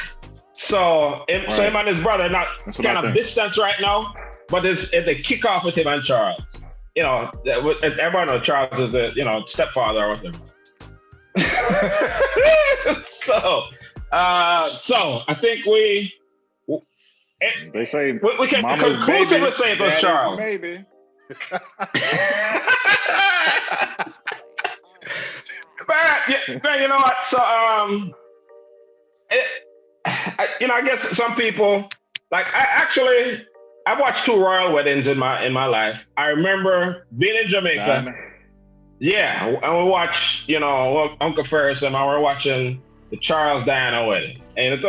S1: so him and his brother not kind of distance right now. But it's a kickoff with him and Charles. You know, everyone knows Charles is the stepfather or whatever. So I think
S4: They say
S1: we can
S4: mama's
S1: conclusively
S4: baby,
S1: say it was
S4: daddy's
S1: Charles.
S4: maybe.
S1: But you know what? So I guess some people like I've watched two royal weddings in my life. I remember being in Jamaica. Yeah, and we watched, Uncle Ferris and I were watching the Charles Diana wedding, and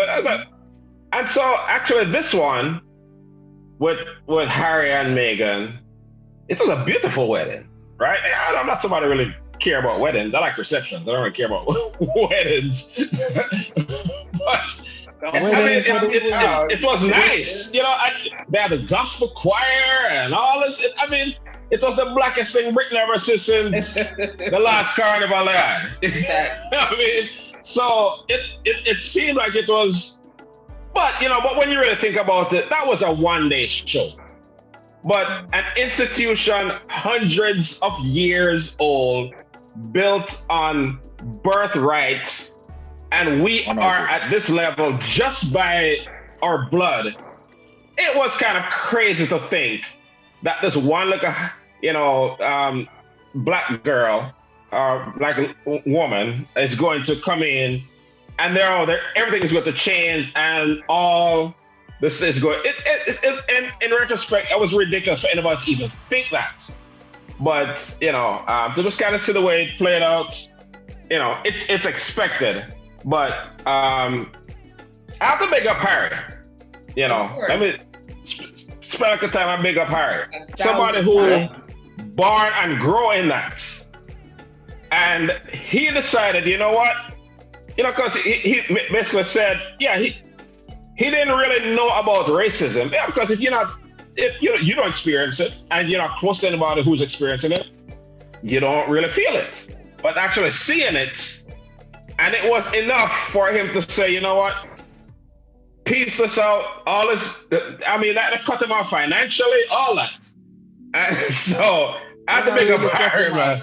S1: so actually this one with Harry and Meghan, it was a beautiful wedding, right? I'm not somebody who really care about weddings. I like receptions. I don't really care about weddings. But it was nice. They had the gospel choir and all this. It was the blackest thing Britain ever seen since the last carnival they had. So it seemed like it was, but when you really think about it, that was a one-day show. But an institution hundreds of years old, built on birthright, and we are at this level just by our blood. It was kind of crazy to think that this one black girl or black woman is going to come in, and everything is going to change, and all this is going. In retrospect, it was ridiculous for anybody to even think that. But to just kind of see the way it played out, it's expected. But I have to big up Harry. Let me spend the time and big up Harry. Somebody who born and grow in that. And he decided, you know what? Because he basically said, he didn't really know about racism. Yeah, because if you don't experience it and you're not close to anybody who's experiencing it, you don't really feel it. But actually seeing it, and it was enough for him to say, you know what? Piece this out, all this. That cut him off financially, all that. And so I have to make up Harry, man.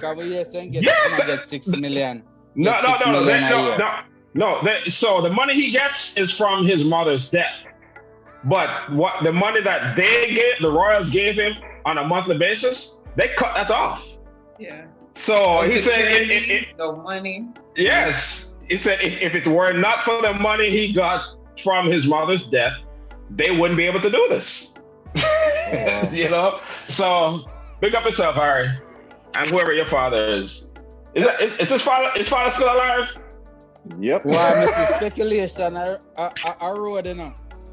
S3: Get 6 million.
S1: No. So the money he gets is from his mother's death. But what the money that the royals gave him on a monthly basis, they cut that off.
S2: Yeah.
S1: So he said,
S2: the money.
S1: Yes, he said if it were not for the money he got from his mother's death, they wouldn't be able to do this. So big up yourself, Harry, and whoever your father is. Is his father still alive?
S4: Yep.
S3: Well, Mr. Speculation, I wrote,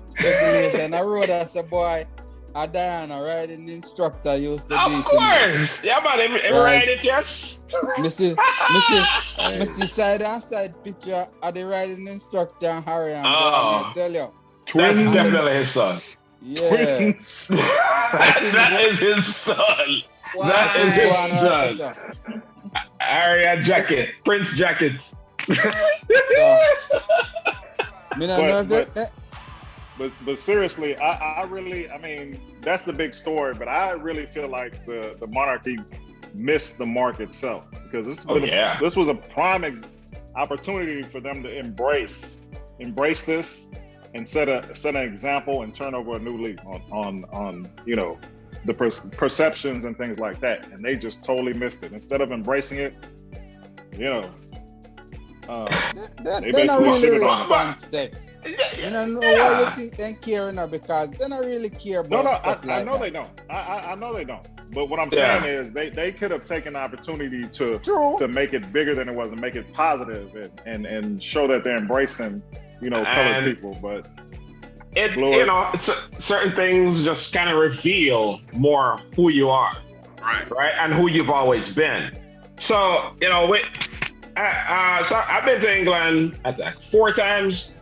S3: Speculation, I wrote as a boy, Diana, riding instructor used to be.
S1: Of course! Yeah, man, ever ride it, yes?
S3: Mr. Side and side picture of the riding instructor and Harry and I tell you.
S1: That's definitely his son.
S3: Yeah.
S1: Twins. that is his son. Wow. That is his son. Harry jacket, Prince jacket.
S4: But seriously, I really, that's the big story, but I really feel like the monarchy missed the mark itself, because this was a prime opportunity for them to embrace this and set an example and turn over a new leaf on the perceptions and things like that, and they just totally missed it. Instead of embracing it,
S3: they're not really response text. Why you think they care now, because they don't really care about stuff like
S4: I know
S3: that.
S4: they don't. I know they don't. But what I'm saying is they could have taken the opportunity to make it bigger than it was and make it positive and show that they're embracing, colored people. But
S1: certain things just kind of reveal more who you are, right, and who you've always been. So so I've been to England, I think 4 times.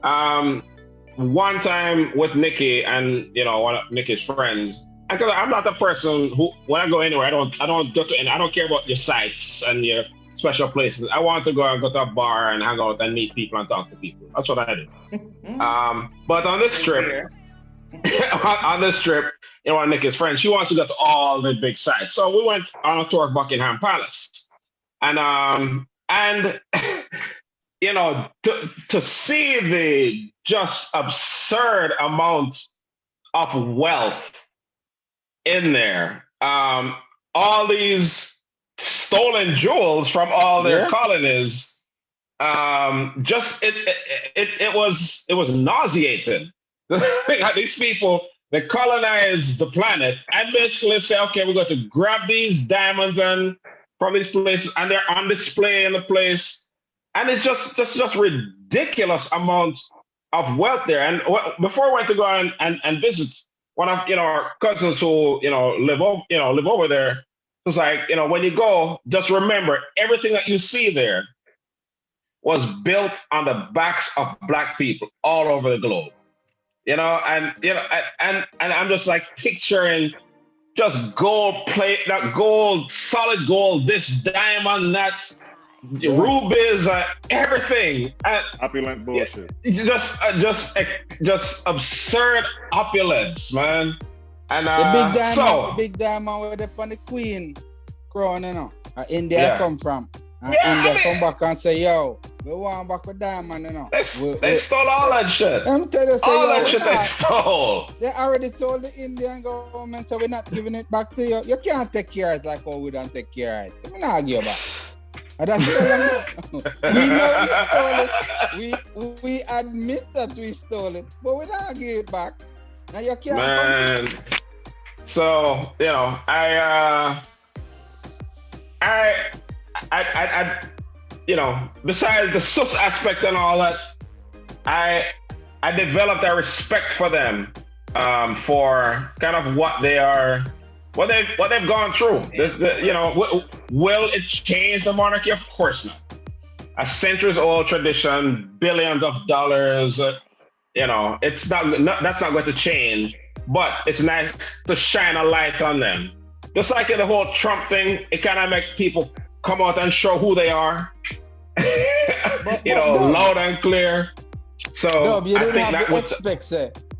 S1: One time with Nikki and one of Nikki's friends. Because I'm not the person who, when I go anywhere, I don't go to, and I don't care about your sites and your special places. I want to go to a bar and hang out and meet people and talk to people. That's what I do. But on this trip, one of Nikki's friends, she wants to go to all the big sites. So we went on a tour of Buckingham Palace, and to see the just absurd amount of wealth in there. All these stolen jewels from all their colonies. It was nauseating. These people, they colonize the planet and basically say, okay, we're going to grab these diamonds and from these places, and they're on display in the place, and it's just ridiculous amount of wealth there. And before I went to go and visit one of our cousins who live over there, it was like, when you go, just remember everything that you see there was built on the backs of Black people all over the globe. And I'm just like picturing just gold plate, that gold, solid gold, this diamond, that rubies, everything.
S4: Opulent bullshit.
S1: Just absurd opulence, man. And
S3: the big diamond where they on the queen crown, India come from. And India come back and say, yo, we want back with diamond,
S1: They stole all that shit.
S3: Let me tell you,
S1: all that shit they stole.
S3: They already told the Indian government, so we're not giving it back to you. You can't take care of it like how we don't take care of it. We're not argue about it. And that's tell them, we know we stole it. We admit that we stole it, but we don't give it back. Now you can't.
S1: Man. So, I besides the sus aspect and all that, I developed a respect for them, for kind of what they've gone through. Will it change the monarchy? Of course not. A centuries-old tradition, billions of dollars. It's not. That's not going to change. But it's nice to shine a light on them. Just like in the whole Trump thing, it kind of makes people come out and show who they are. Loud and clear. So
S3: you didn't have to expect,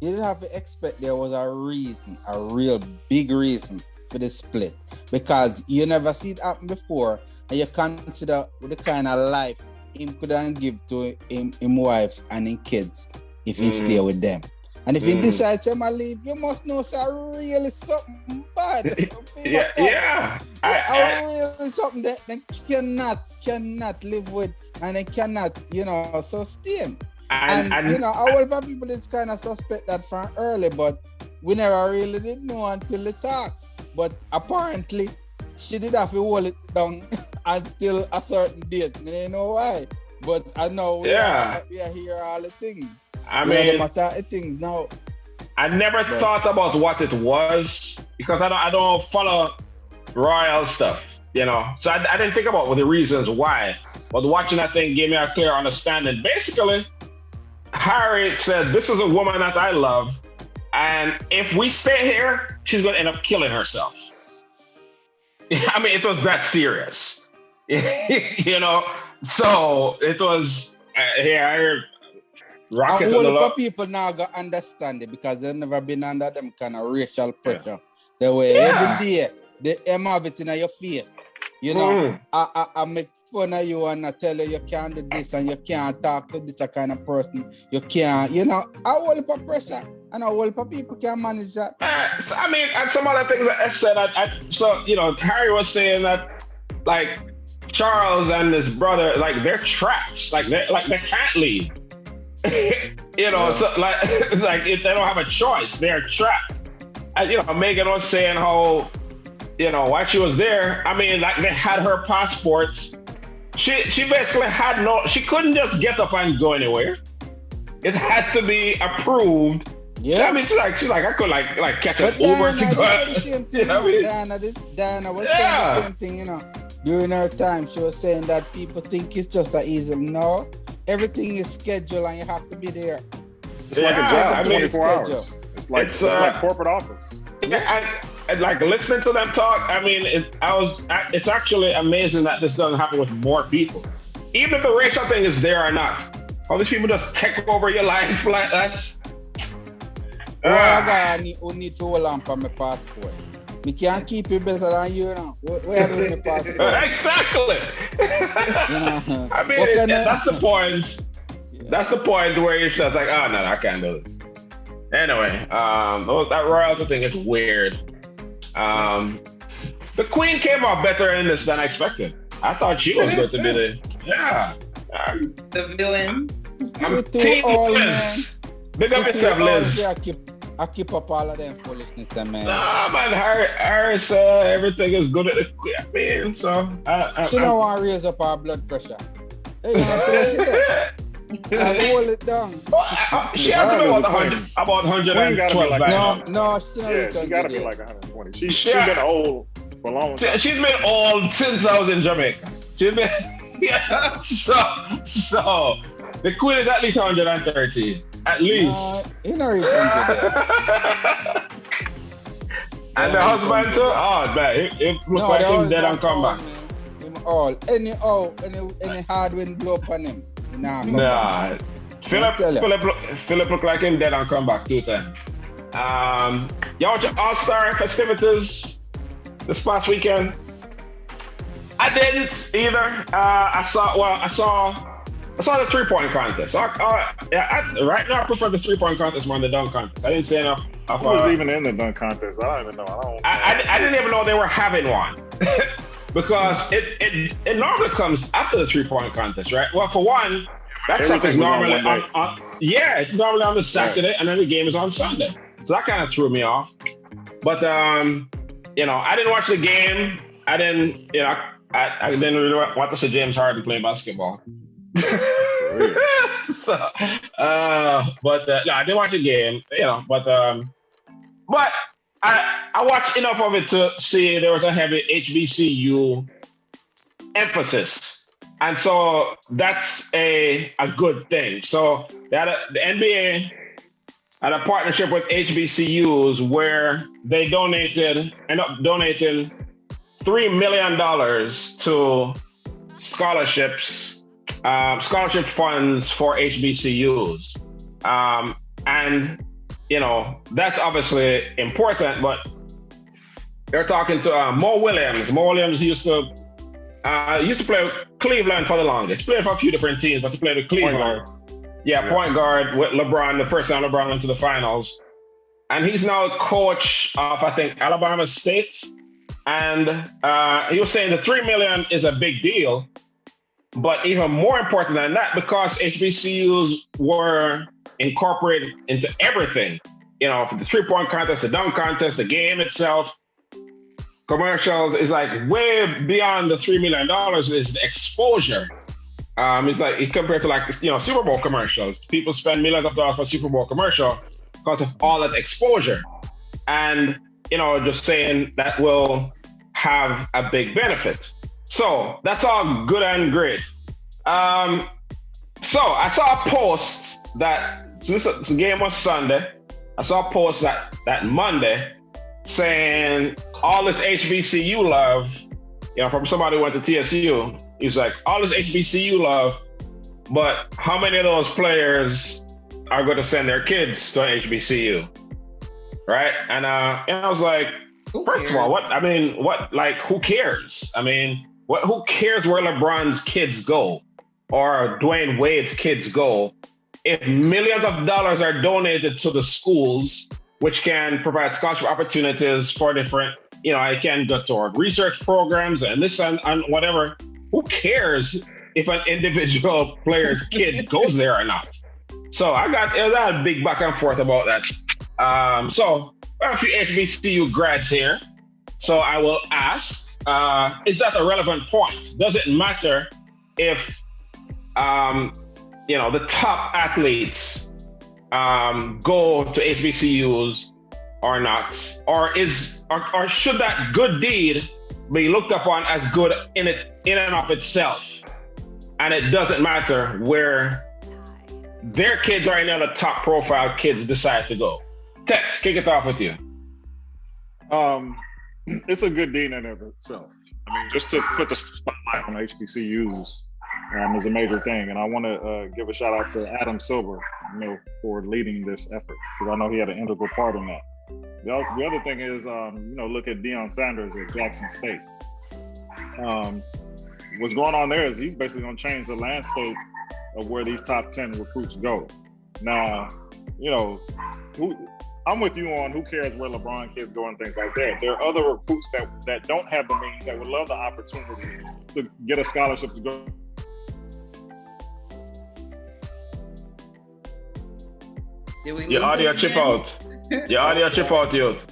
S3: you didn't have to expect there was a reason, a real big reason for the split. Because you never see it happen before, and you consider the kind of life him couldn't give to him wife and him kids if he stay with them. And if he decides to leave, you must know it's really something bad. Really something that they cannot live with, and they cannot, sustain. And all of people is kind of suspect that from early, but we never really did know until the talk. But apparently, she did have to hold it down until a certain date. You know why? But I know we are hearing all the things. Things now.
S1: I never thought about what it was because I don't follow royal stuff, So I didn't think about the reasons why. But watching that thing gave me a clear understanding. Basically, Harry said, "This is a woman that I love, and if we stay here, she's going to end up killing herself." It was that serious, So it was. I heard.
S3: A whole lot of people now got understand it because they've never been under them kind of racial pressure. The way every day they have it in your face. I make fun of you and I tell you can't do this and you can't talk to this kind of person. You can't, a whole lot of pressure and a whole lot of people can manage that.
S1: And some other things that I said, Harry was saying that, like, Charles and his brother, like, they're trapped. Like, they can't leave. So like if they don't have a choice, they're trapped. And Meghan was saying how, while she was there, like they had her passports. She basically she couldn't just get up and go anywhere. It had to be approved.
S3: Yeah.
S1: She's like I could like catch an Uber to go.
S3: The same thing, Diana was saying the same thing, During her time, she was saying that people think it's just an easy. No. Everything is scheduled and you have to be there.
S4: It's like a job, 24 hours. It's like corporate office.
S1: And like listening to them talk, it's actually amazing that this doesn't happen with more people. Even if the racial thing is there or not. All these people just take over your life like that.
S3: I need to hold on for my passport. We can't keep it better than you now. Where do we pass it?
S1: Exactly. That's the point. Yeah. That's the point where you're just like, oh no, I can't do this. Anyway, that royalty thing is weird. The Queen came out better in this than I expected. I thought she was going to be
S2: the villain.
S1: I'm Team Liz. Big up yourself, Liz.
S3: I keep up all of them foolishness, then, man.
S1: Nah, man, her everything is good at the Queen. I mean, so
S3: she don't want to raise up our blood pressure. Hey, you know, see that? I hold it down.
S1: She has to be about 112.
S3: No, she
S4: gotta be like 120. She's been old for a long time.
S1: She's been old since I was in Jamaica. She's been so the Queen is at least 130. At least.
S3: You know he's
S1: and the husband too? Oh man, it looks like him dead and come back.
S3: Him all. Any hard wind blow upon him.
S1: Nah. Philip look like him dead and come back 2 times. Y'all watch All-Star festivities this past weekend? I didn't either. I saw the 3-point contest. Right now I prefer the 3-point contest more than the dunk contest. I didn't see enough.
S4: I was even in the dunk contest. I don't even know.
S1: I didn't even know they were having one. Because it normally comes after the 3-point contest, right? Well, for one, that stuff is normally it's normally on the Saturday, and then the game is on Sunday. So that kind of threw me off. But I didn't watch the game. I didn't really want to see James Harden play basketball. So, I didn't watch the game. But I watched enough of it to see there was a heavy HBCU emphasis. And so that's a good thing. So the NBA had a partnership with HBCUs where they ended up donating $3 million to scholarship funds for HBCUs. And that's obviously important, but they're talking to Mo Williams. Mo Williams used to play with Cleveland for the longest. Played for a few different teams, but he played with Cleveland. Point guard with LeBron, the first time LeBron went to the finals. And he's now a coach of, I think, Alabama State. And he was saying the $3 million is a big deal. But even more important than that, because HBCUs were incorporated into everything, for the 3-point contest, the dunk contest, the game itself, commercials is like way beyond the $3 million is the exposure. It's like compared to Super Bowl commercials. People spend millions of dollars for a Super Bowl commercial because of all that exposure. And, just saying that will have a big benefit. So that's all good and great. So I saw a post that this game was Sunday. I saw a post that Monday saying all this HBCU love, from somebody who went to TSU. He's like, all this HBCU love, but how many of those players are going to send their kids to an HBCU? Right? And I was like, first of all, who cares? Who cares where LeBron's kids go or Dwayne Wade's kids go if millions of dollars are donated to the schools, which can provide scholarship opportunities for different, it can go toward research programs and this and whatever. Who cares if an individual player's kid goes there or not? So it was a big back and forth about that. So a few HBCU grads here. So I will ask, is that a relevant point? Does it matter if, the top athletes go to HBCUs or not? Or should that good deed be looked upon as good in and of itself? And it doesn't matter where their kids or any other top profile kids decide to go. Tex, kick it off with you.
S4: It's a good deed in and of itself. Just to put the spotlight on HBCUs is a major thing. And I want to give a shout out to Adam Silver, for leading this effort, because I know he had an integral part in that. The other thing is, look at Deion Sanders at Jackson State. What's going on there is he's basically going to change the landscape of where these top 10 recruits go. Now, I'm with you on who cares where LeBron kids go and things like that. There are other recruits that don't have the means that would love the opportunity to get a scholarship to go.
S1: Your audio chip out. Your audio chip out, youth.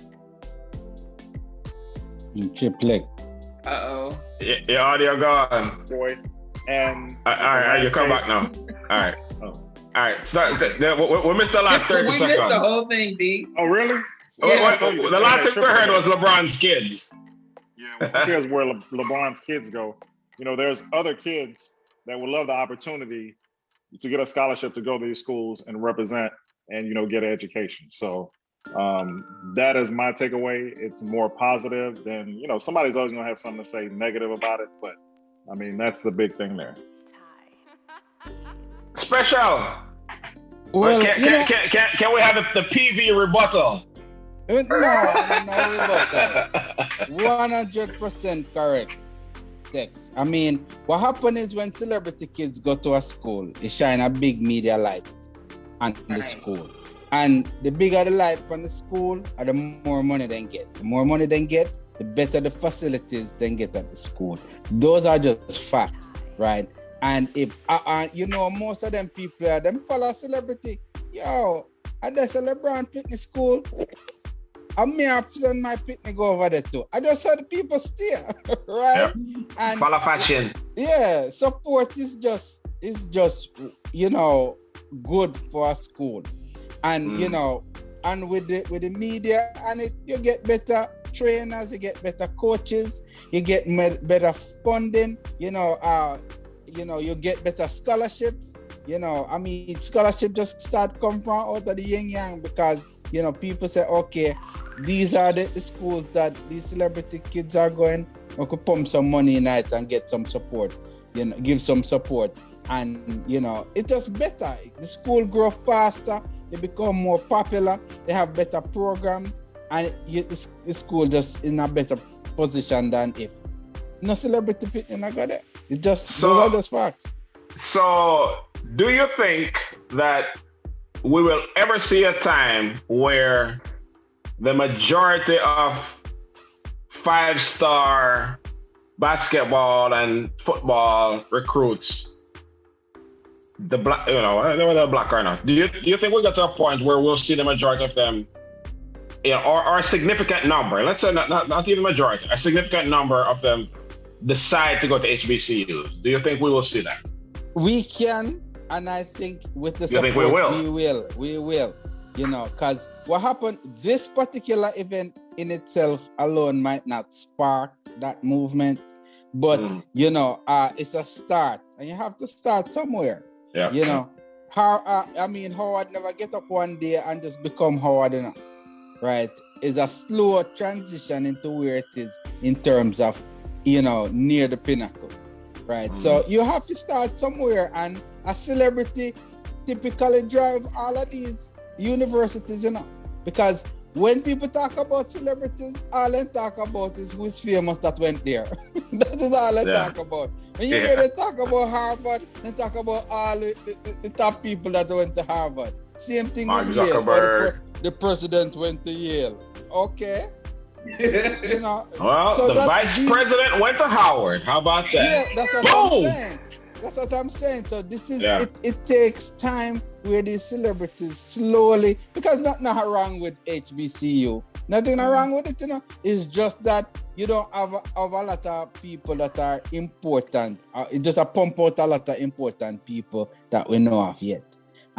S3: Chip leg.
S2: Uh-oh.
S1: Your audio gone.
S4: Boy. And
S1: all right, you come back now. All right. All right, so we missed the last 30 seconds.
S2: We missed the whole thing, D.
S4: Oh, really?
S2: Yeah.
S1: The last thing we heard was LeBron's kids.
S4: Yeah, well, here's where LeBron's kids go. There's other kids that would love the opportunity to get a scholarship to go to these schools and represent and, get an education. So that is my takeaway. It's more positive than, somebody's always going to have something to say negative about it. But, I mean, that's the big thing there.
S1: Special.
S3: Well,
S1: can we have the PV rebuttal?
S3: No rebuttal. 100% correct. Text. I mean, what happens is when celebrity kids go to a school, it shine a big media light on the school. And the bigger the light from the school, the more money they get. The more money they get, the better the facilities they get at the school. Those are just facts, right? And if most of them people them follow celebrity. I just a LeBron fitness school. I may have sent my picnic go over there too. I just saw the people steer, right?
S1: Yeah.
S3: And
S1: follow fashion.
S3: Yeah, support is just good for a school. And and with the media and it, you get better trainers, you get better coaches, you get better funding, you get better scholarships. Scholarship just start coming from out of the yang because people say, okay, these are the schools that these celebrity kids are going. We could pump some money in it and get some support, give some support. And, it's just better. The school grow faster. They become more popular. They have better programs. And the school just in a better position than if no celebrity pitting I got it. It's just, those are just facts.
S1: So, do you think that we will ever see a time where the majority of 5-star basketball and football recruits, the black, whether they're black or not, do you think we'll get to a point where we'll see the majority of them, or a significant number, let's say not even majority, a significant number of them decide to go to HBCUs? Do you think we will see that?
S3: We can, and I think with the
S1: support,
S3: we will, because what happened, this particular event in itself alone might not spark that movement, but, it's a start, and you have to start somewhere.
S1: Yeah.
S3: Howard never get up one day and just become Howard, right? It's a slow transition into where it is in terms of, near the pinnacle. Right, so you have to start somewhere, and a celebrity typically drive all of these universities, because when people talk about celebrities, all they talk about is who's famous that went there. That is all they talk about. When you hear they talk about Harvard, they talk about all the top people that went to Harvard. Same thing with Yale. The president went to Yale. Okay.
S1: Well, so the vice president went to Howard. How about that?
S3: Yeah, that's what I'm saying. That's what I'm saying. So this is it takes time where these celebrities slowly, because nothing wrong with HBCU. Nothing wrong with it, It's just that you don't have a lot of people that are important. It just pump out a lot of important people that we know of yet.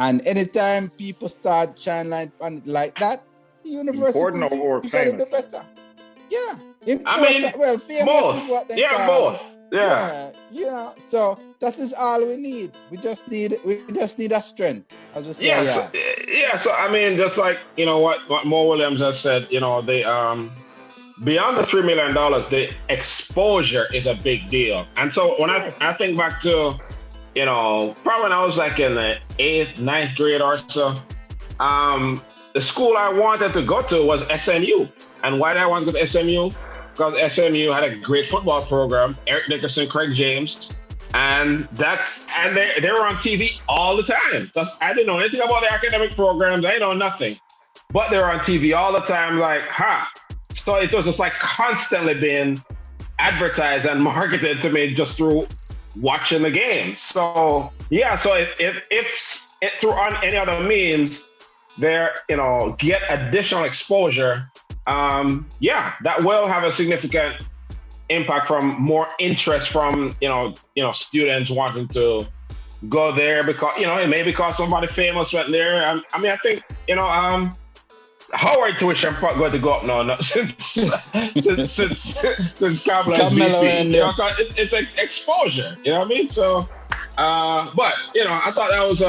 S3: And anytime people start shining like that, the university usually do better. Yeah. Important. Famous
S1: both.
S3: is what they
S1: call it. Both.
S3: Yeah. So that is all we need. We just need a strength, as we say.
S1: So just like what Mo Williams has said, they beyond the $3 million, the exposure is a big deal. And so when I think back to probably when I was like in the 8th, 9th grade or so, the school I wanted to go to was SMU. And why did I want to go to SMU? Because SMU had a great football program. Eric Dickerson, Craig James, And they were on TV all the time. I didn't know anything about the academic programs. I know nothing, but they were on TV all the time. Like, so it was just like constantly being advertised and marketed to me just through watching the game. So yeah, so if through on any other means, they get additional exposure. That will have a significant impact from more interest from students wanting to go there because it may because somebody famous went there. I think Howard tuition probably going to go up now since Carmelo
S3: and
S1: it's an exposure. You know what I mean? So, but I thought that was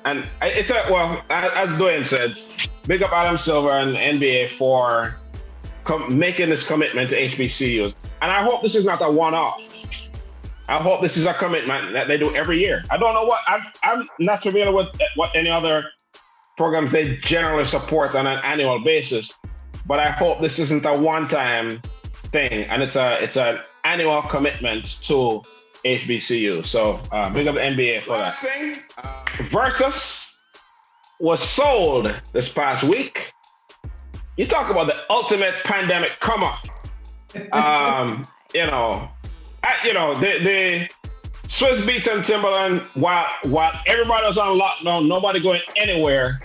S1: and it's as Dwayne said, big up Adam Silver and NBA for making this commitment to HBCUs. And I hope this is not a one-off. I hope this is a commitment that they do every year. I don't know what, I'm not familiar with what any other programs they generally support on an annual basis, but I hope this isn't a one-time thing and it's an annual commitment to HBCU. So big up the NBA for that. Last thing, Versus was sold this past week. You talk about the ultimate pandemic come up. The Swiss Beats and Timberland, while everybody was on lockdown, nobody going anywhere.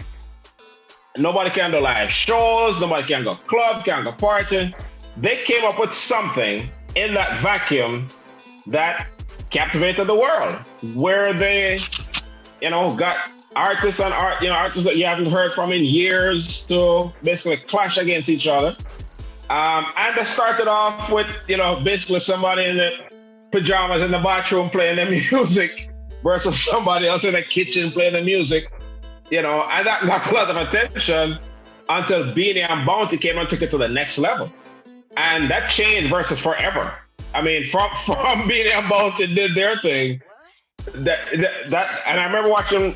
S1: Nobody can do live shows, nobody can go club, can't go party. They came up with something in that vacuum that captivated the world, where they, got artists artists that you haven't heard from in years to basically clash against each other. And they started off with, basically somebody in the pajamas in the bathroom playing the music versus somebody else in the kitchen playing the music, and that got a lot of attention until Beanie and Bounty came and took it to the next level. And that changed Versus forever. I mean, from Beanie and Bounty did their thing, that and I remember watching,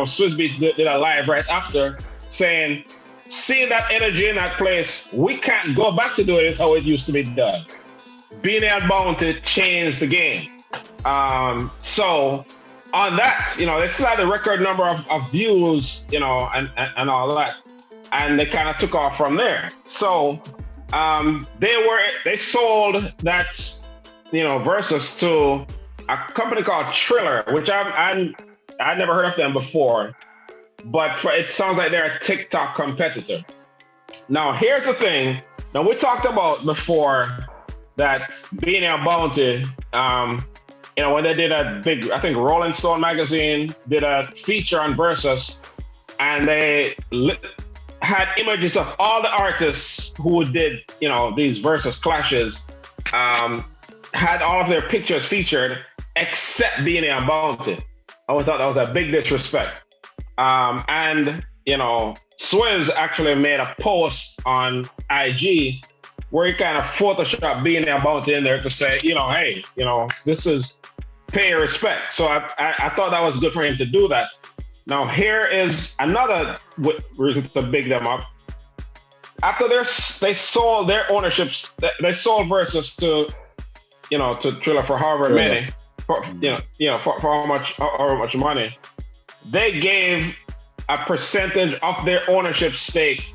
S1: Swiss Beats did a live right after saying, seeing that energy in that place, we can't go back to doing it how it used to be done. Being Bounty changed the game. So on that, they still had the record number of views, and all that, and they kind of took off from there. So they sold that, Versus to a company called Triller, which I'd never heard of them before, but it sounds like they're a TikTok competitor. Now, here's the thing. Now, we talked about before that Beanie and Bounty, when they did a big, I think Rolling Stone magazine did a feature on Versus, and they had images of all the artists who did, these Versus clashes, had all of their pictures featured, except Beanie and Bounty. I thought that was a big disrespect. And Swizz actually made a post on IG where he kind of photoshopped Beanie and Bounty in there to say, hey, this is pay respect. So I thought that was good for him to do that. Now, here is another reason to big them up. After they sold their ownerships, they sold Versus to Triller for however many, for how much money. They gave a percentage of their ownership stake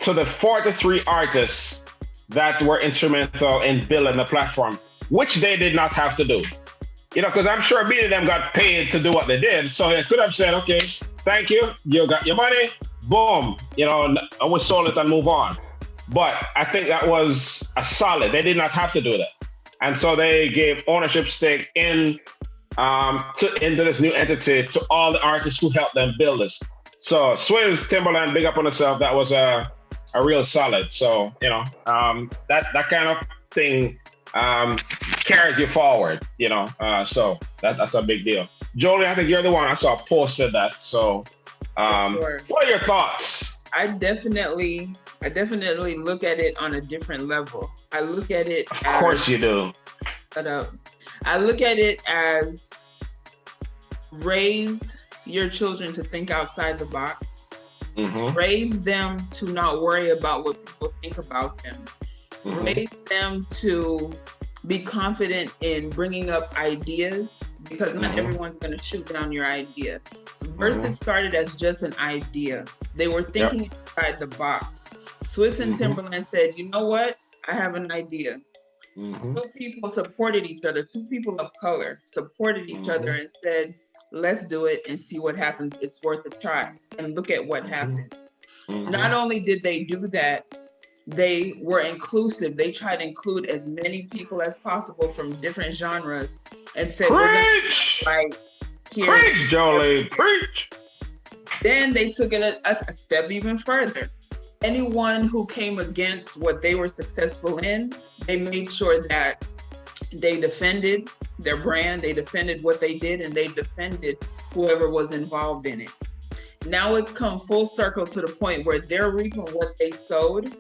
S1: to the 43 artists that were instrumental in building the platform, which they did not have to do. Because I'm sure many of them got paid to do what they did. So they could have said, okay, thank you, you got your money, boom, and we sold it and move on. But I think that was a solid. They did not have to do that. And so they gave ownership stake into this new entity to all the artists who helped them build this. So Swizz, Timberland, big up on yourself. That was a real solid. So, that kind of thing carries you forward, so that's a big deal. Jolie, I think you're the one I saw posted that. So
S2: Sure.
S1: What are your thoughts?
S2: I definitely look at it on a different level. I look at it
S1: Of course you do.
S2: I look at it as raise your children to think outside the box.
S1: Mm-hmm.
S2: Raise them to not worry about what people think about them. Mm-hmm. Raise them to be confident in bringing up ideas, because not everyone's going to shoot down your idea. So Versus started as just an idea. They were thinking inside the box. Swiss and Timberland said, you know what? I have an idea. Two people supported each other. Two people of color supported each other and said, let's do it and see what happens. It's worth a try. And look at what happened. Not only did they do that, they were inclusive. They tried to include as many people as possible from different genres and said,
S1: preach!
S2: Preach,
S1: Jolie, preach!
S2: Then they took it a step even further. Anyone who came against what they were successful in, they made sure that they defended their brand, they defended what they did, and they defended whoever was involved in it. Now it's come full circle to the point where they're reaping what they sowed.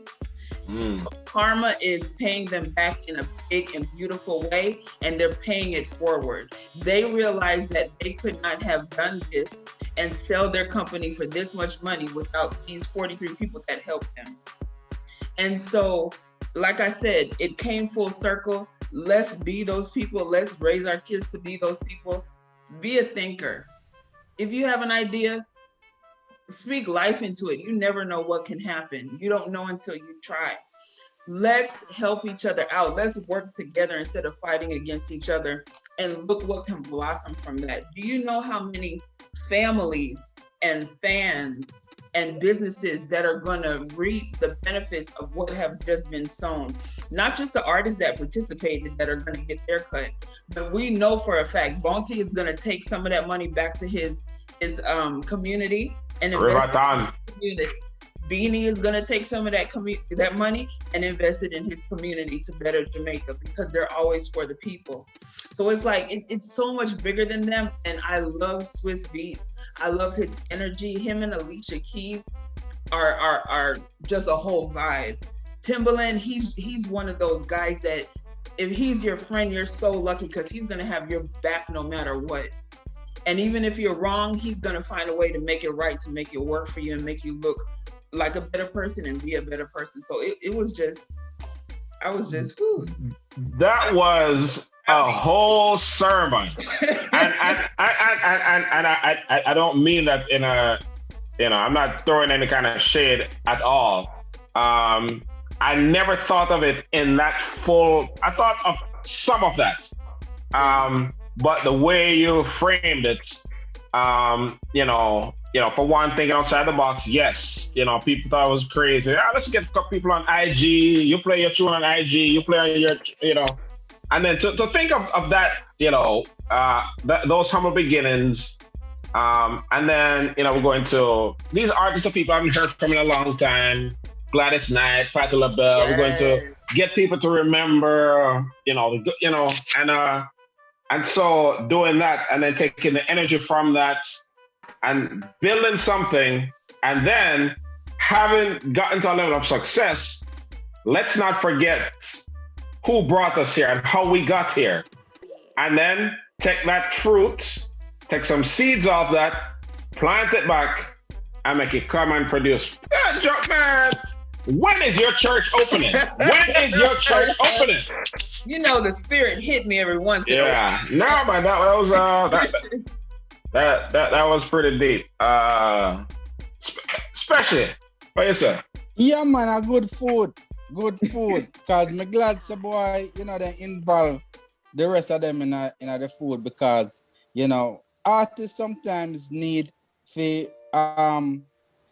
S2: Karma is paying them back in a big and beautiful way, and they're paying it forward. They realized that they could not have done this and sell their company for this much money without these 43 people that helped them. And so, like I said, it came full circle. Let's be those people. Let's raise our kids to be those people. Be a thinker. If you have an idea, speak life into it. You never know what can happen. You don't know until you try. Let's help each other out. Let's work together instead of fighting against each other, and look what can blossom from that. Do you know how many families and fans and businesses that are going to reap the benefits of what have just been sown? Not just the artists that participated that are going to get their cut, but we know for a fact Bounty is going to take some of that money back to his community and invest in his community. Beanie is going to take some of that money and invest it in his community to better Jamaica, because they're always for the people. So it's like, it's so much bigger than them. And I love Swiss Beats. I love his energy. Him and Alicia Keys are just a whole vibe. Timberland, he's one of those guys that if he's your friend, you're so lucky, because he's going to have your back no matter what. And even if you're wrong, he's going to find a way to make it right, to make it work for you and make you look like a better person and be a better person. So it was just, I was just, whew.
S1: That was a whole sermon. and I don't mean that in a, I'm not throwing any kind of shade at all. I never thought of it in that full, I thought of some of that. But the way you framed it, for one, thinking outside the box, yes. People thought it was crazy. Let's get people on IG. You play your tune on IG. You play on your, and then to think of that, those humble beginnings. And then, we're going to these artists of people I haven't heard from in a long time. Gladys Knight, Patti LaBelle. Yes. We're going to get people to remember, and so doing that and then taking the energy from that and building something, and then having gotten to a level of success, let's not forget who brought us here and how we got here. And then take that fruit, take some seeds off that, plant it back, and make it come and produce. Man, when is your church opening? When is your church opening?
S2: The spirit hit me every once in a while.
S1: Yeah, no, man, that was that was pretty deep. Especially, what you say?
S3: Yeah, man, a good food. Cause me glad so boy, they involve the rest of them in the food, because artists sometimes need to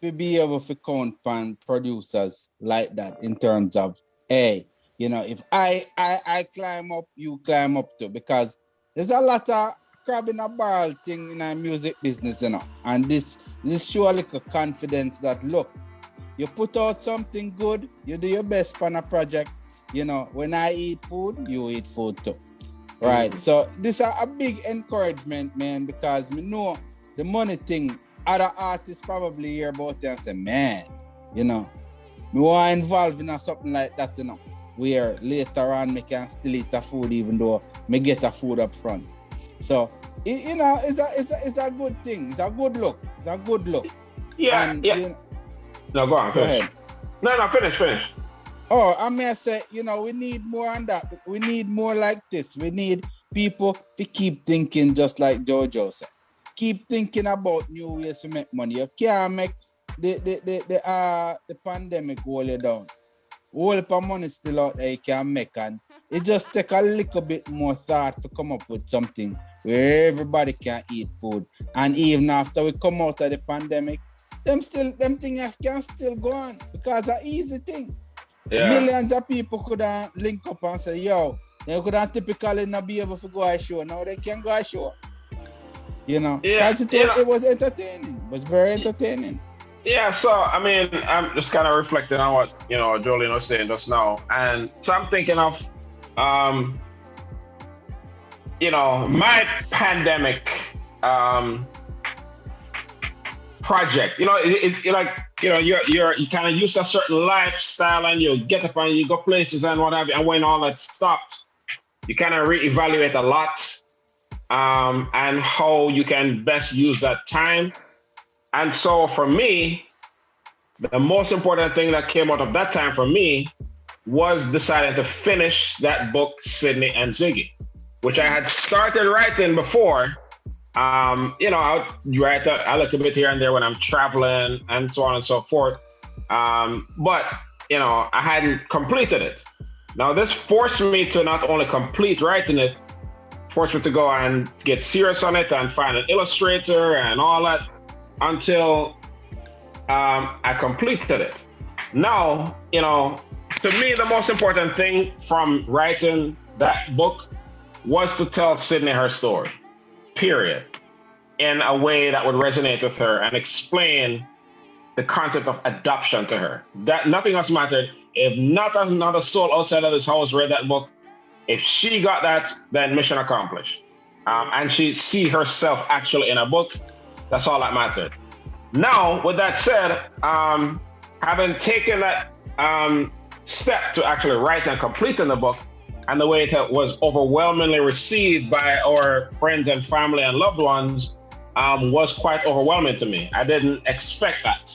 S3: be able to count on producers like that in terms of, hey, if I climb up, you climb up too, because there's a lot of crab in a barrel thing in our music business, and this show a little confidence that, look, you put out something good, you do your best on a project, when I eat food, you eat food too, right? Mm-hmm. So this is a big encouragement, man, because me know the money thing, other artists probably hear about it and say, man, me want to involve in something like that, where later on me can still eat the food even though me get the food up front. So, it's a good thing. It's a good look.
S1: Yeah,
S3: and,
S1: yeah. No, go on. Finish.
S3: Go ahead.
S1: No, finish.
S3: Oh, I may say, we need more on that. We need more like this. We need people to keep thinking just like Jojo said. Keep thinking about new ways to make money. You can't make the pandemic hold you down. Whole heap of money still out there you can make, and it just take a little bit more thought to come up with something where everybody can eat food. And even after we come out of the pandemic, them things can still go on because it's an easy thing. Yeah. Millions of people could link up and say, yo, they could typically not be able to go a show. Now they can go a show. Because it was entertaining. It was very entertaining.
S1: Yeah, so I mean, I'm just kind of reflecting on what Jolene was saying just now, and so I'm thinking of, my pandemic project. You kind of use a certain lifestyle, and you get up and you go places and what have you. And when all that stopped, you kind of reevaluate a lot, and how you can best use that time. And so for me, the most important thing that came out of that time for me was deciding to finish that book, Sydney and Ziggy, which I had started writing before. I write a little bit here and there when I'm traveling and so on and so forth. But I hadn't completed it. Now this forced me to not only complete writing it, forced me to go and get serious on it and find an illustrator and all that, until I completed it. Now, to me, the most important thing from writing that book was to tell Sydney her story, period, in a way that would resonate with her and explain the concept of adoption to her. That nothing else mattered. If not another soul outside of this house read that book, if she got that, then mission accomplished. And she see herself actually in a book. That's all that mattered. Now, with that said, having taken that step to actually write and completing the book, and the way it was overwhelmingly received by our friends and family and loved ones, was quite overwhelming to me. I didn't expect that.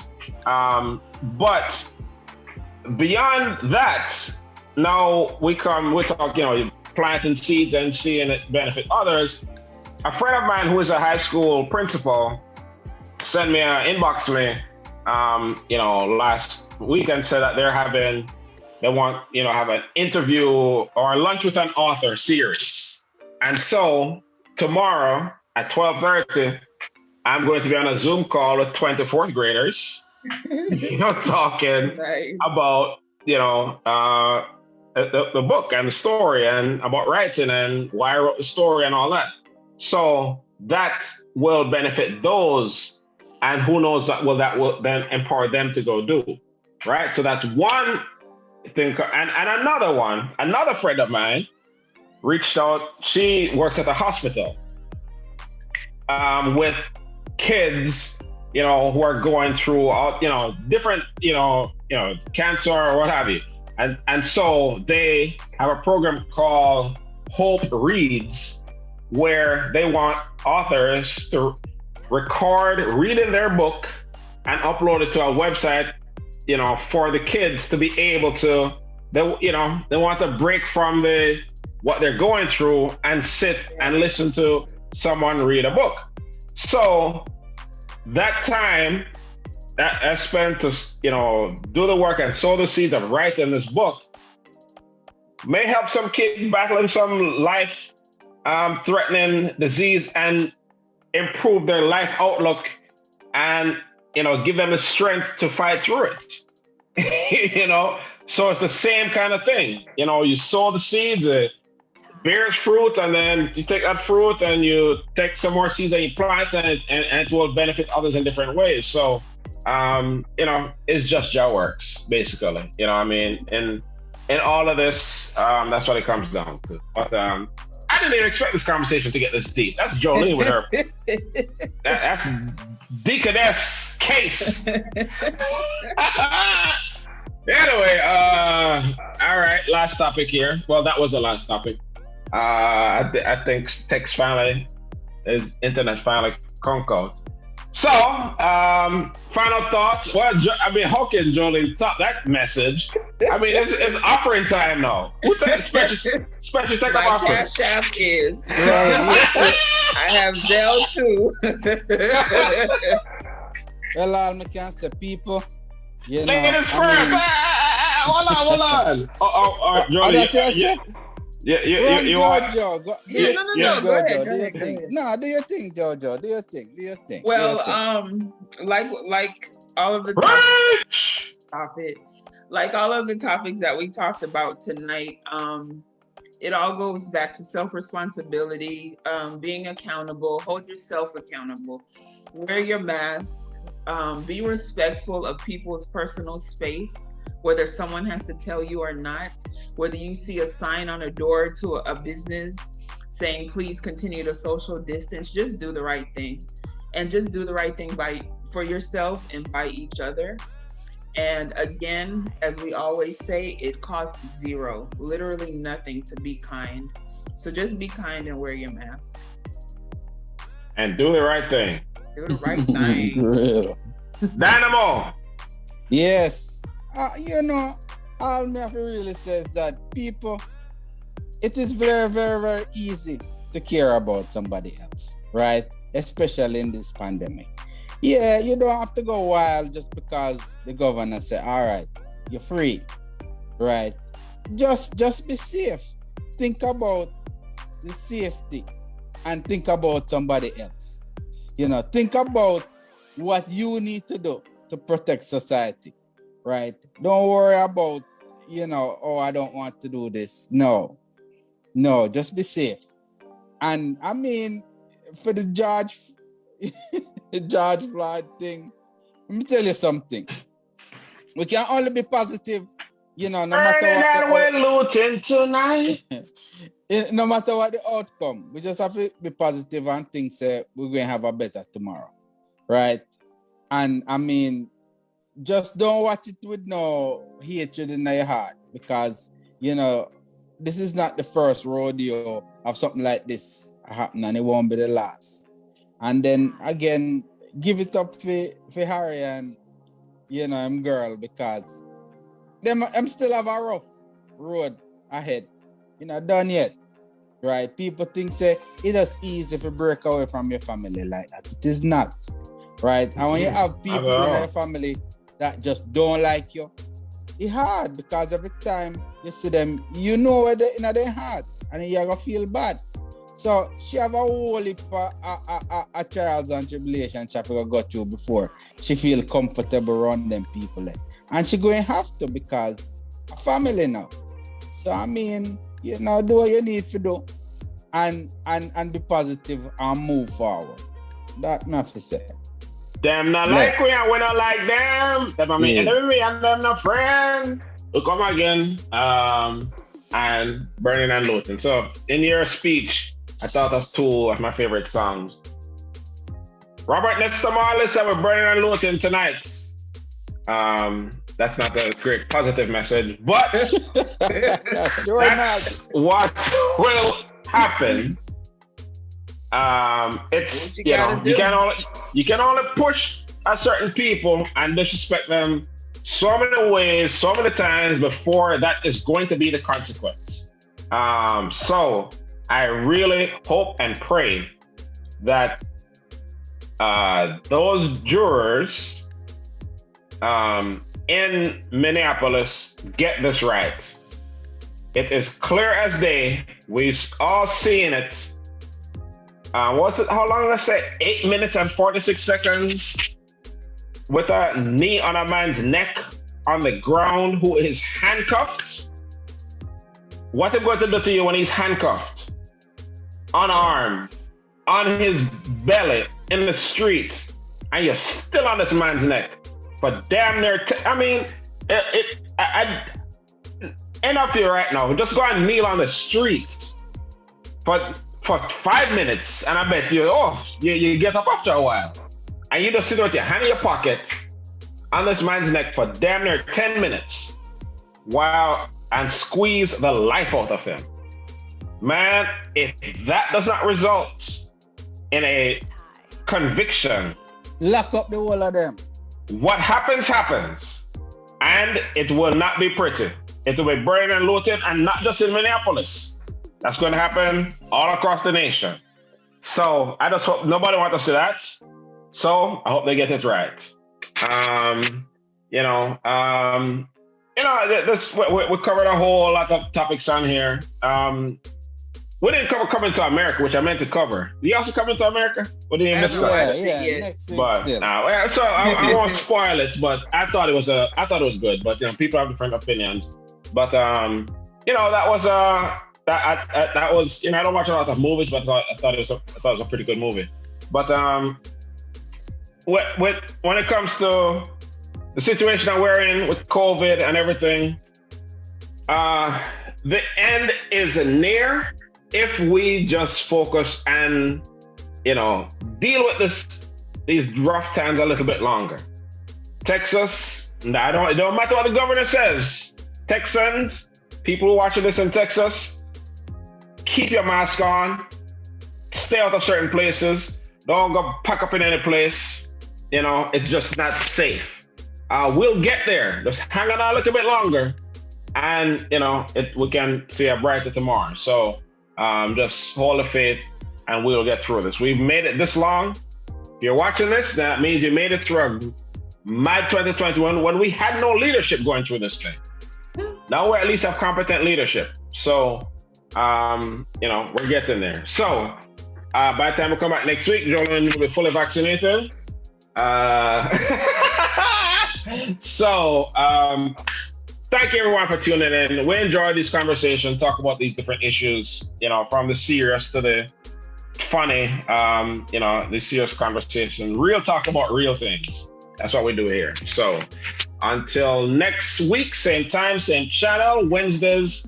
S1: But beyond that, now we talk, planting seeds and seeing it benefit others. A friend of mine who is a high school principal sent me inbox me, last week and said that they want, have an interview or a lunch with an author series. And so tomorrow at 12:30, I'm going to be on a Zoom call with 24th graders, talking about, the book and the story and about writing and why I wrote the story and all that. So that will benefit those, and who knows that will then empower them to go do, right? So that's one thing. And another friend of mine reached out. She works at a hospital with kids, who are going through different, cancer or what have you. And so they have a program called Hope Reads, where they want authors to record reading their book and upload it to a website, for the kids to be able to, they want to break from what they're going through and sit and listen to someone read a book. So that time that I spent to, do the work and sow the seeds of writing this book may help some kid battling some life threatening disease and improve their life outlook and, give them the strength to fight through it. So it's the same kind of thing. You sow the seeds, it bears fruit, and then you take that fruit and you take some more seeds and you plant, and it will benefit others in different ways. So, it's just your works, basically. In all of this, that's what it comes down to. But I didn't even expect this conversation to get this deep. That's Jolene with her. That's Deaconess Case. Anyway, all right, last topic here. Well, that was the last topic. I think text finally, internet finally conquered. So, final thoughts. Well, I mean, how can Jolene top that message? I mean, it's offering time now. Who special take
S2: My
S1: up offering?
S2: cash app is. I have Zelle too.
S3: Well, all I can say, people, you know.
S1: Ladies first. Hold on. Jolene. You want?
S2: No. Go ahead.
S3: No, do your thing, Jojo. Do your thing.
S2: Well, like all of the topics that we talked about tonight, it all goes back to self-responsibility, being accountable, hold yourself accountable, wear your mask, be respectful of people's personal space, whether someone has to tell you or not, whether you see a sign on a door to a business saying, please continue to social distance, just do the right thing. And just do the right thing for yourself and by each other. And again, as we always say, it costs zero, literally nothing to be kind. So just be kind and wear your mask.
S1: And do the right thing.
S2: Do the right thing.
S1: Dynamo.
S3: Yes. You know, all me have to really say is that people, it is very, very, very easy to care about somebody else, right? Especially in this pandemic. Yeah, you don't have to go wild just because the governor said, all right, you're free, right? Just be safe. Think about the safety and think about somebody else. You know, think about what you need to do to protect society, right? Don't worry about, you know, oh, I don't want to do this. No, just be safe. And I mean, for the George Floyd thing, let me tell you something. We can only be positive, you know, no matter what.
S1: We're looting tonight.
S3: No matter what the outcome, we just have to be positive and think we're going to have a better tomorrow, right? And I mean, just don't watch it with no hatred in your heart, because, you know, this is not the first rodeo of something like this happening, and it won't be the last. And then again, give it up for Harry and, you know, him girl, because them still have a rough road ahead. You know, done yet, right? People think it is easy to break away from your family like that. It is not, right? And when you have people in your family that just don't like you, it's hard, because every time you see them, you know where they're in their heart, and you're gonna feel bad. So she have a whole heap of trials and tribulations she have to go through before she feel comfortable around them people. And she going to have to, because a family now. So I mean, you know, do what you need to do and be positive and move forward. That's enough to say.
S1: Them not like we and we not like them. Them I mean enemy and them not friend. We come again and burning and looting. So in your speech, I thought of two of my favorite songs. Robert Nesta Marley said we're burning and looting tonight. That's not a great positive message, but that's what will happen. It's you know you can only push a certain people and disrespect them so many ways, so many times before that is going to be the consequence. So I really hope and pray that those jurors in Minneapolis get this right. It is clear as day. We've all seen it. What's it? How long did I say? 8 minutes and 46 seconds with a knee on a man's neck on the ground who is handcuffed. What is going to do to you when he's handcuffed, unarmed, on his belly in the street, and you're still on this man's neck for damn near? I mean, enough here right now. Just go and kneel on the street for 5 minutes, and I bet you get up after a while, and you just sit with your hand in your pocket on this man's neck for damn near 10 minutes, and squeeze the life out of him. Man, if that does not result in a conviction
S3: Lock up the whole of them.
S1: What happens, happens. And it will not be pretty. It will be burned and looted, and not just in Minneapolis. That's going to happen all across the nation. So I just hope nobody wants to see that. So I hope they get it right. This we covered a whole lot of topics on here. We didn't cover Coming to America, which I meant to cover. Did you also Coming to America? Or did you miss that?
S3: Yeah, next week
S1: but
S3: still.
S1: So I won't spoil it, but I thought it was good. But people have different opinions. But that was that was I don't watch a lot of movies, but I thought it was a pretty good movie. But when it comes to the situation that we're in with COVID and everything, the end is near if we just focus and deal with these rough times a little bit longer. Texas, it don't matter what the governor says. Texans, people who are watching this in Texas, keep your mask on, stay out of certain places, don't go pack up in any place. It's just not safe. We'll get there. Just hang on a little bit longer, and we can see a brighter tomorrow. So just hold the faith, and we'll get through this. We've made it this long. If you're watching this, that means you made it through a mad 2021 when we had no leadership going through this thing. Now we at least have competent leadership. So we're getting there. So by the time we come back next week, Jolene will be fully vaccinated. So thank you everyone for tuning in. We enjoyed this conversation, talk about these different issues, from the serious to the funny, the serious conversation, real talk about real things. That's what we do here. So until next week, same time, same channel, Wednesdays,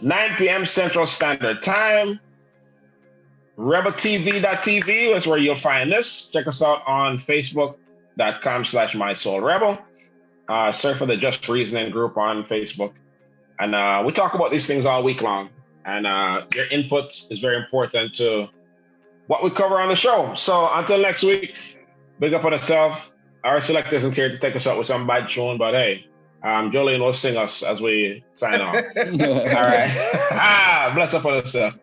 S1: 9 p.m. Central Standard Time. rebelTV.tv is where you'll find this. Check us out on Facebook.com/MySoulRebel. Search for the Just Reasoning group on Facebook. And we talk about these things all week long. And your input is very important to what we cover on the show. So until next week, big up on yourself. Our selector isn't here to take us out with some bad tune, but hey, Jolene will sing us as we sign off. All right. Bless up on yourself.